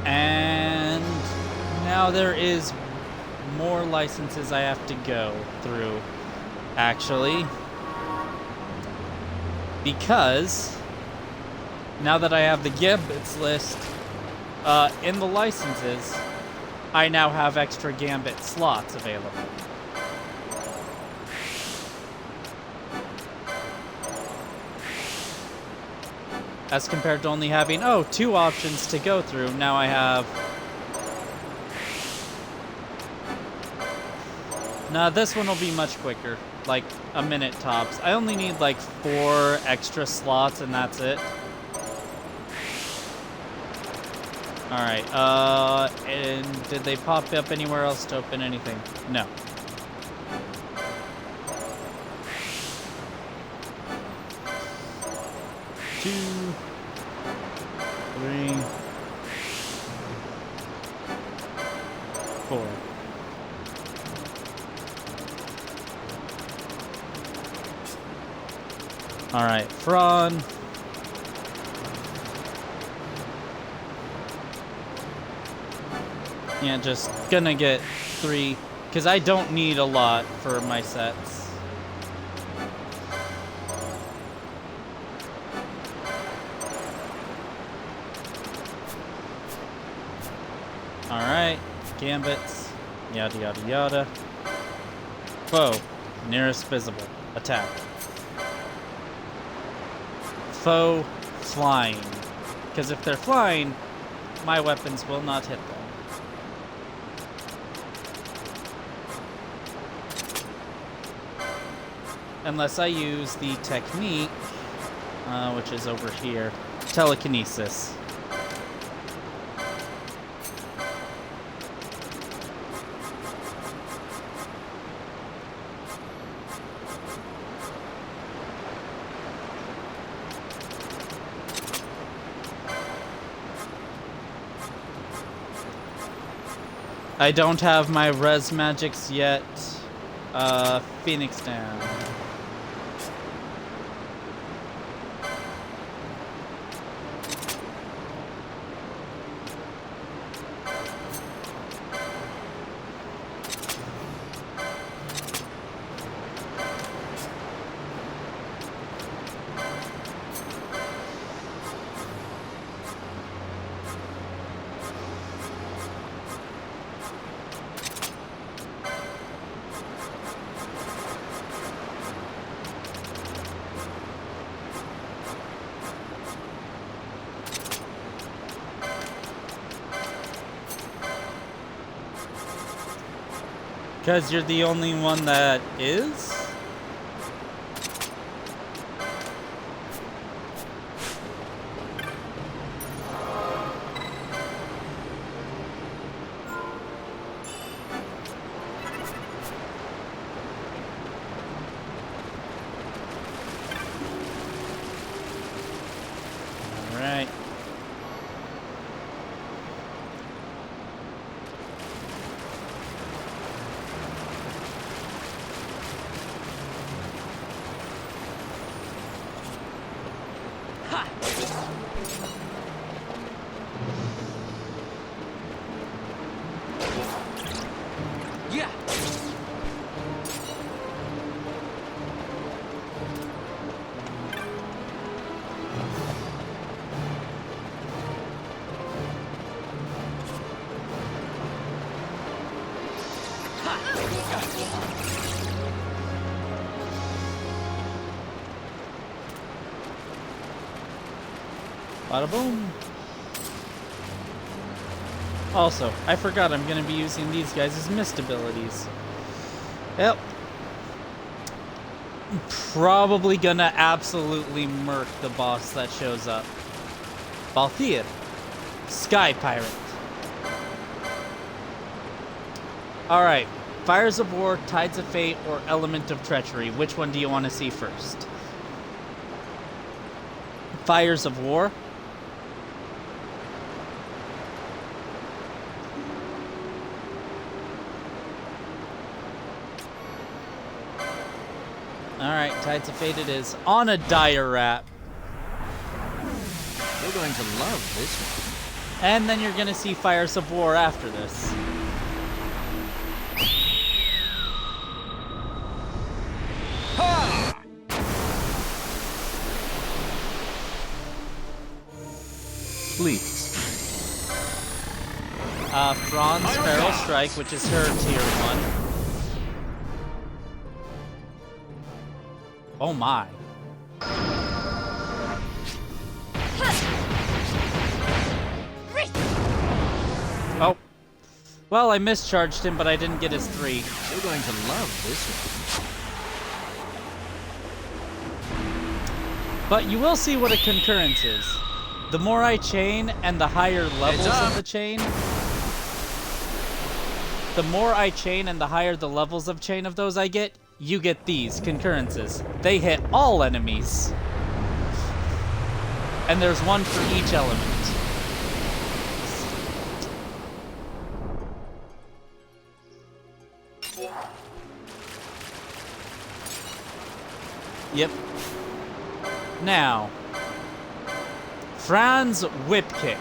And now there is more licenses I have to go through, actually. Because now that I have the gambits list in the licenses, I now have extra gambit slots available. As compared to only having, 2 options to go through, now I have... Nah, this one will be much quicker, like a minute tops. I only need like 4 extra slots and that's it. Alright, and did they pop up anywhere else to open anything? No. Two, 3, 4. Alright, fraud. Yeah, just gonna get 3, because I don't need a lot for my sets. Alright, gambits, yada yada yada. Foe, nearest visible, attack. Foe, flying. Because if they're flying, my weapons will not hit them. Unless I use the technique, which is over here, telekinesis. I don't have my res magics yet. Phoenix down. Because you're the only one that is? Yeah. Bada boom. Also, I forgot I'm going to be using these guys as mist abilities. Yep. Probably gonna absolutely murk the boss that shows up. Balthier. Sky Pirate. Alright. Fires of War, Tides of Fate, or Element of Treachery. Which one do you want to see first? Fires of War. Alright, Tides of Fate it is. On a dire rat. You're going to love this one. And then you're going to see Fires of War after this. Please. Franz Feral Strike, which is her tier 1. Oh my. Oh. Well, I mischarged him, but I didn't get his 3. You're going to love this one. But you will see what a concurrence is. The more I chain and the higher levels of the chain, the more I chain and the higher the levels of chain of those I get, you get these concurrences. They hit all enemies. And there's one for each element. Yep. Now, Franz Whip Kick.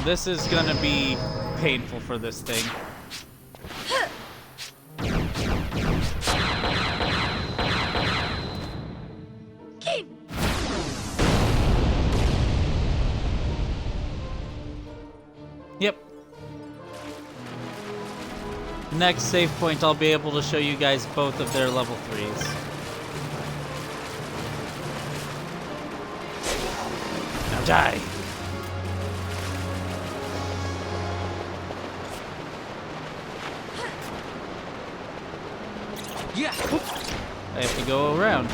This is gonna be painful for this thing. Yep. Next save point, I'll be able to show you guys both of their level 3s. Now die. Yeah. I have to go around.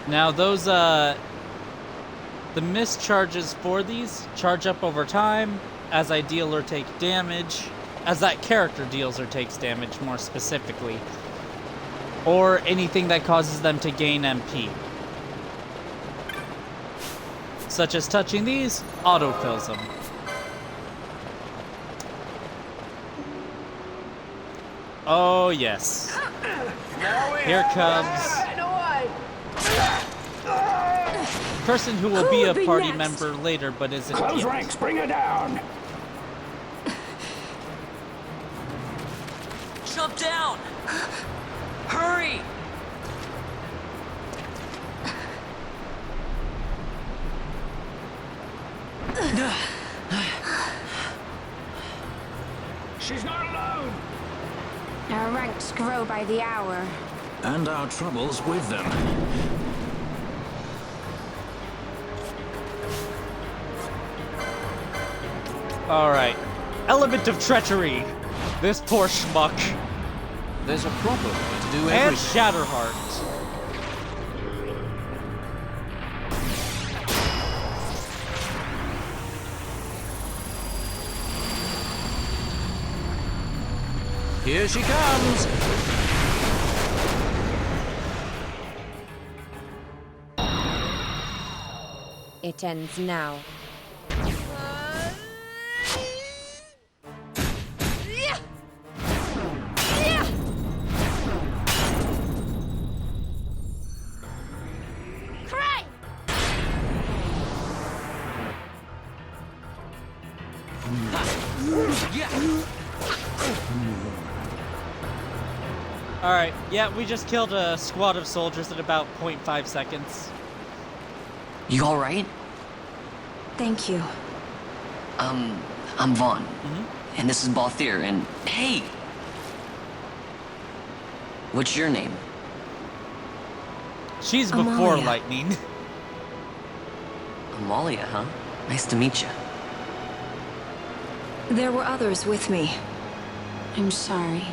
Now those, the mist charges for these charge up over time as I deal or take damage, as that character deals or takes damage more specifically, or anything that causes them to gain MP. Such as touching these, autofills them. Oh yes. Here comes person who will be a party member later, but isn't Close yet. ranks, bring her down. Jump down! Hurry! She's not alone. Our ranks grow by the hour. And our troubles with them. Alright. Element of Treachery. This poor schmuck. There's a proper way to do And everything. Shatterheart. Here she comes. It ends now. Alright, yeah, we just killed a squad of soldiers in about 0.5 seconds. You alright? Thank you. I'm Vaughn. And this is Balthier, and hey! What's your name? She's before Amalia. lightning. Amalia, huh? Nice to meet you. There were others with me. I'm sorry.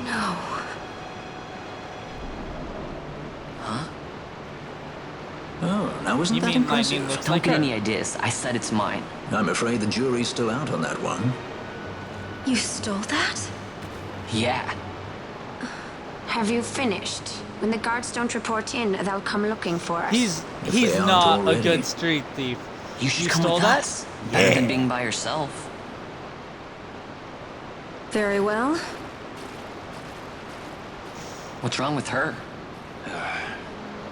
No. Huh? Oh, now isn't You that mean impressive? lightning looks Don't like get her? any ideas. I said it's mine. I'm afraid the jury's still out on that one. You stole that? Yeah. Have you finished? When the guards don't report in, they'll come looking for us. He's they aren't not a already. good street thief. You should You come stole with that? us. Better than being by yourself. Very well. What's wrong with her?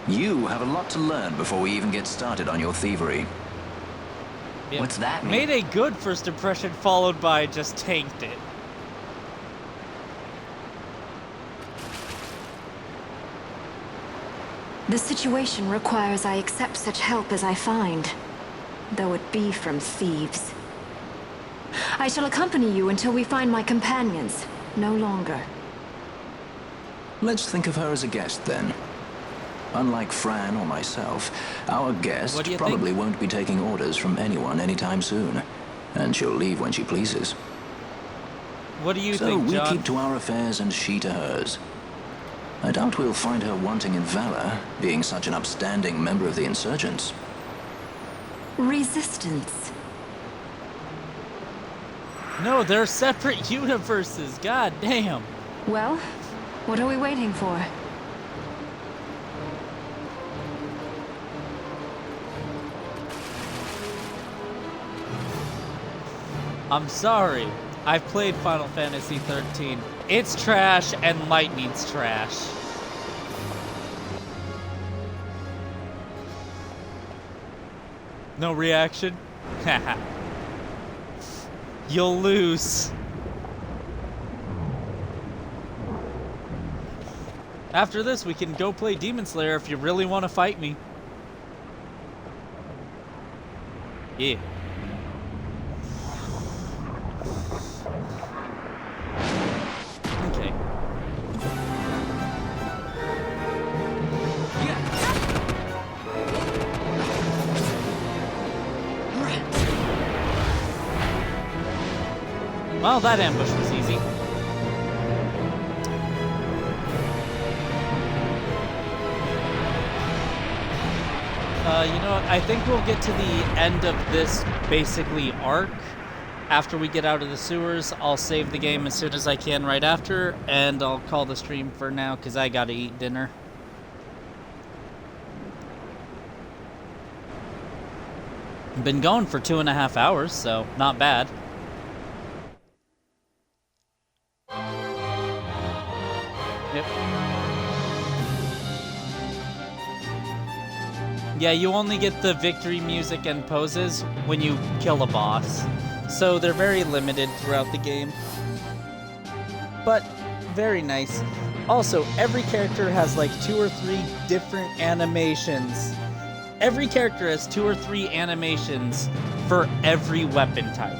You have a lot to learn before we even get started on your thievery. Yeah. What's that mean? Made a good first impression followed by just tanked it. The situation requires I accept such help as I find, though it be from thieves. I shall accompany you until we find my companions, no longer. Let's think of her as a guest, then. Unlike Fran or myself, our guest What do you probably won't be taking orders from anyone anytime soon, and she'll leave when she pleases. What do you So think, we John? keep to our affairs and she to hers. I doubt we'll find her wanting in valor, being such an upstanding member of the insurgents. Resistance. No, they're separate universes. God damn. Well, what are we waiting for? I'm sorry. I've played Final Fantasy 13. It's trash and lightning's trash. No reaction? Haha. You'll lose. After this, we can go play Demon Slayer if you really want to fight me. Yeah. Okay. Well, that ambush was easy. You know what? I think we'll get to the end of this basically arc. After we get out of the sewers, I'll save the game as soon as I can right after, and I'll call the stream for now because I gotta eat dinner. Been going for 2.5 hours, so not bad. Yep. Yeah, you only get the victory music and poses when you kill a boss. So they're very limited throughout the game. But very nice. Also, every character has like 2 or 3 different animations. Every character has 2 or 3 animations for every weapon type.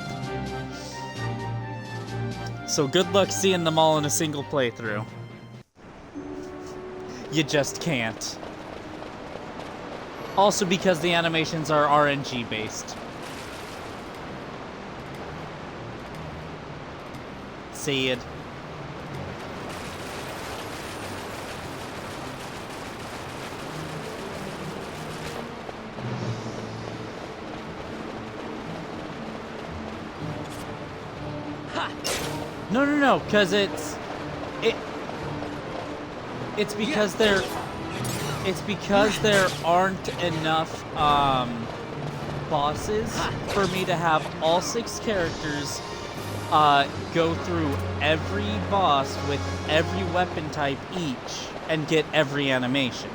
So good luck seeing them all in a single playthrough. You just can't. Also because the animations are RNG based. See it. No, because it's because there aren't enough bosses for me to have all 6 characters go through every boss with every weapon type each and get every animation.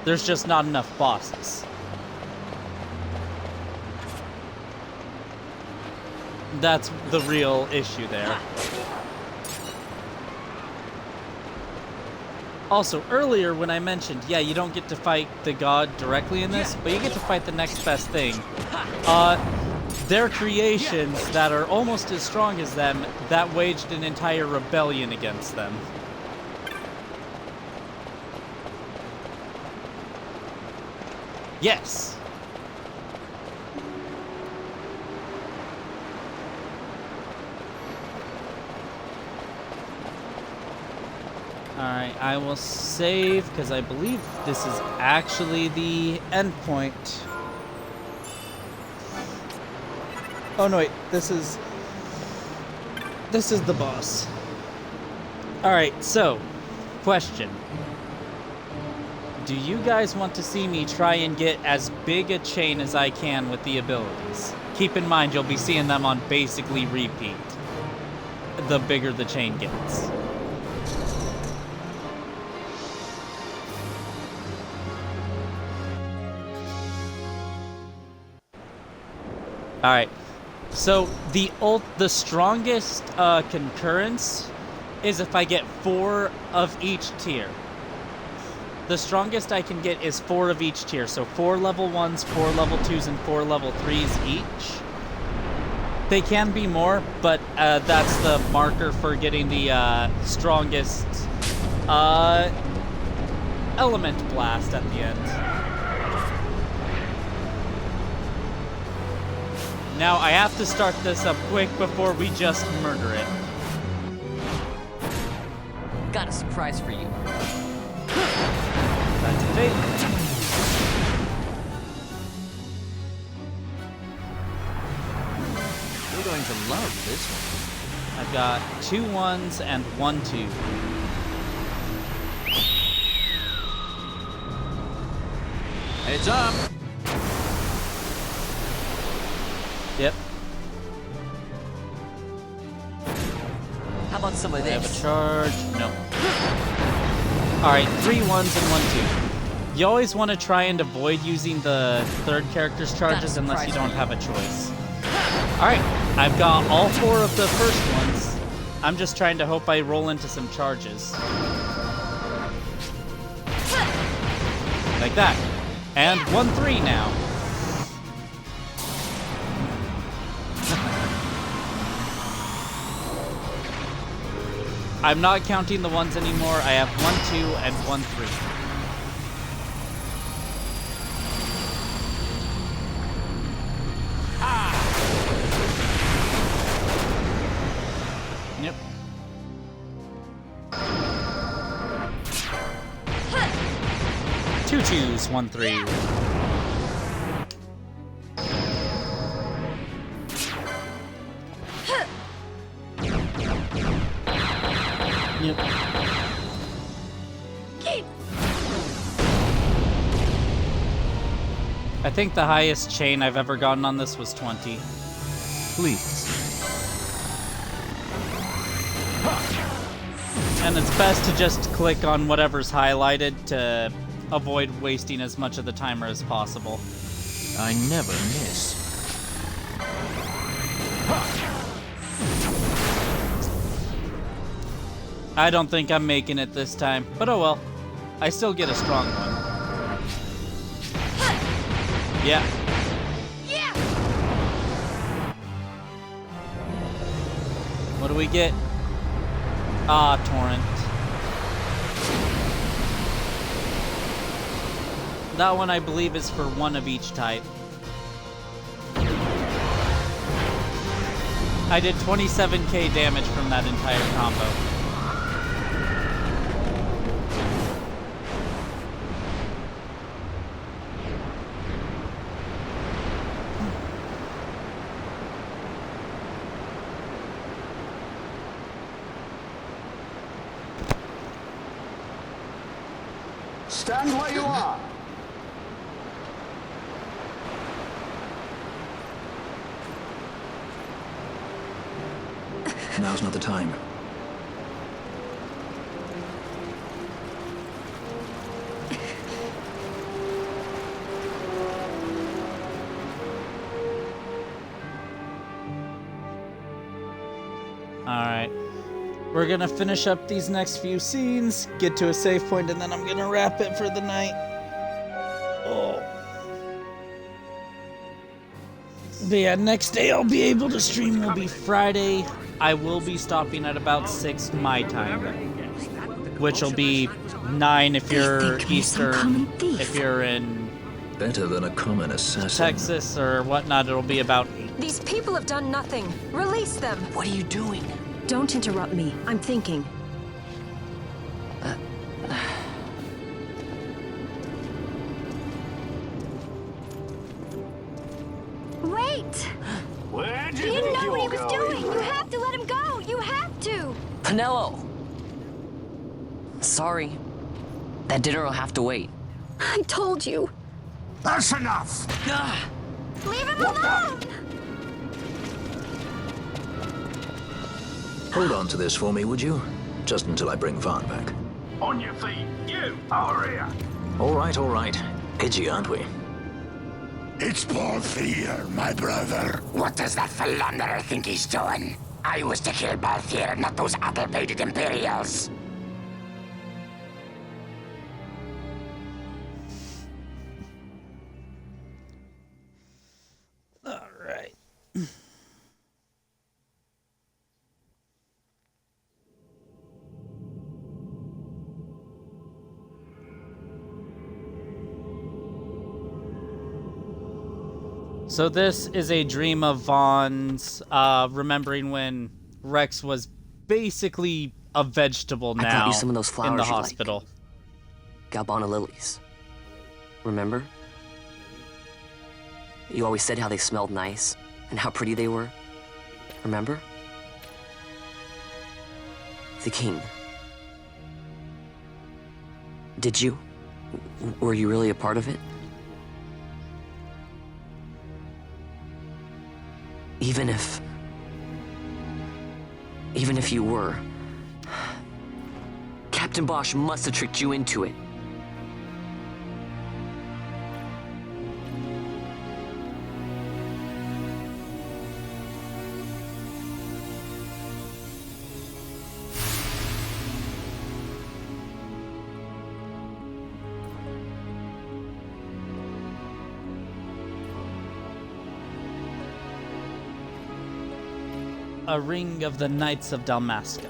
There's just not enough bosses. That's the real issue there. Also, earlier when I mentioned, yeah, you don't get to fight the god directly in this, but you get to fight the next best thing. They're creations that are almost as strong as them that waged an entire rebellion against them. Yes! Alright, I will save, because I believe this is actually the end point. Oh no, wait, this is the boss. Alright, so, question. Do you guys want to see me try and get as big a chain as I can with the abilities? Keep in mind, you'll be seeing them on basically repeat, the bigger the chain gets. Alright, so the strongest concurrence is if I get 4 of each tier. The strongest I can get is 4 of each tier, so 4 level 1s, 4 level 2s, and 4 level 3s each. They can be more, but that's the marker for getting the strongest element blast at the end. Now, I have to start this up quick before we just murder it. Got a surprise for you. That's a fail. You're going to love this one. I've got 2 1s and 1 2. Heads up! Yep. How about some of I have this? a charge. No. Alright, 3 1s and 1 2. You always want to try and avoid using the third character's charges unless you don't have a choice. Alright, I've got all 4 of the first ones. I'm just trying to hope I roll into some charges. Like that. And 1-3 now. I'm not counting the 1s anymore. I have 1 2 and 1 3. Yep. Two 2s, 1 3. Yep. I think the highest chain I've ever gotten on this was 20. Please. And it's best to just click on whatever's highlighted to avoid wasting as much of the timer as possible. I never miss. I don't think I'm making it this time, but oh well. I still get a strong one. Yeah. What do we get? Ah, Torrent. That one I believe is for 1 of each type. I did 27k damage from that entire combo. Stand where you are. Now's not the time. Alright. We're gonna finish up these next few scenes, get to a save point, and then I'm gonna wrap it for the night. Oh. But yeah, next day I'll be able to stream will be Friday. I will be stopping at about 6 my time, which will be 9 if you're Eastern, if you're in Better than a common assassin. Texas or whatnot, it'll be about... These people have done nothing. Release them. What are you doing? Don't interrupt me. I'm thinking. Wait! Where do He you didn't think know what he you're was going? doing! You have to let him go! You have to! Pinello! Sorry. That dinner will have to wait. I told you. That's enough! Leave him alone! Hold on to this for me, would you? Just until I bring Vaughn back. On your feet, you, over here. All right, all right. Edgy, aren't we? It's Paul Thier, my brother. What does that philanderer think he's doing? I was to kill Balthier, not those addle-pated Imperials. All right. So this is a dream of Vaughn's, remembering when Rex was basically a vegetable I now brought you some of those flowers in the you like. hospital. Galbana lilies. Remember? You always said how they smelled nice and how pretty they were. Remember? The king. Did you? Were you really a part of it? Even if you were, Captain Bosch must have tricked you into it. A ring of the Knights of Dalmasca.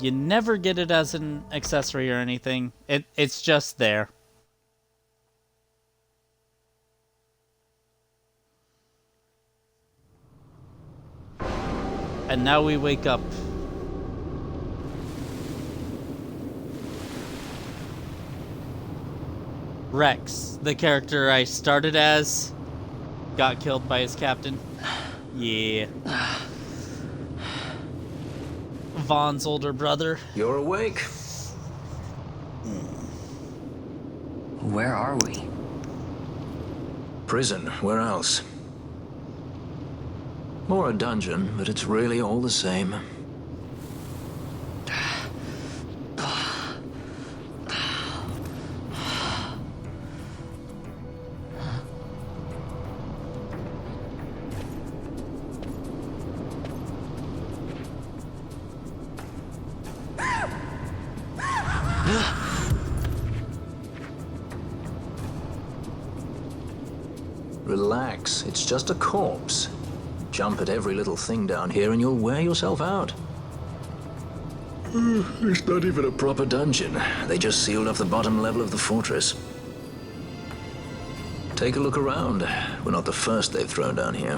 You never get it as an accessory or anything. It's just there. And now we wake up. Rex, the character I started as, got killed by his captain. Yeah. Vaughn's older brother. You're awake. Where are we? Prison, where else? Or a dungeon, but it's really all the same. Relax, it's just a corpse. Jump at every little thing down here and you'll wear yourself out. It's not even a proper dungeon. They just sealed off the bottom level of the fortress. Take a look around. We're not the first they've thrown down here.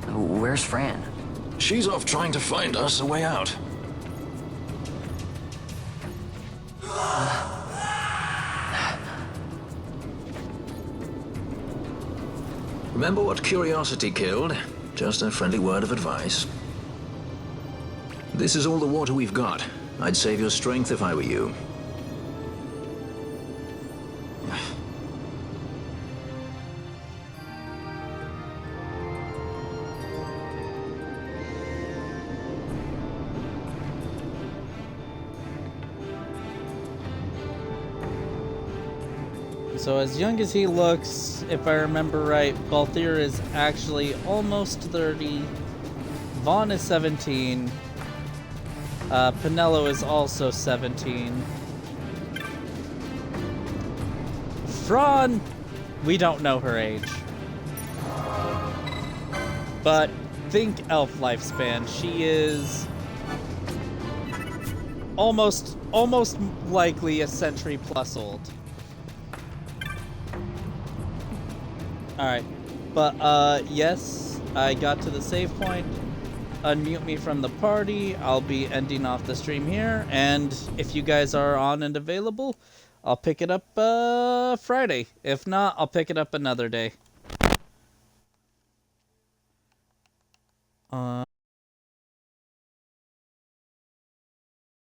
Where's Fran? She's off trying to find us a way out. Remember what curiosity killed? Just a friendly word of advice. This is all the water we've got. I'd save your strength if I were you. So as young as he looks, if I remember right, Balthier is actually almost 30. Vaughn is 17. Pinello is also 17. Fran, we don't know her age. But think elf lifespan. She is almost likely a century plus old. Alright. But yes, I got to the save point. Unmute me from the party. I'll be ending off the stream here, and if you guys are on and available, I'll pick it up Friday. If not, I'll pick it up another day.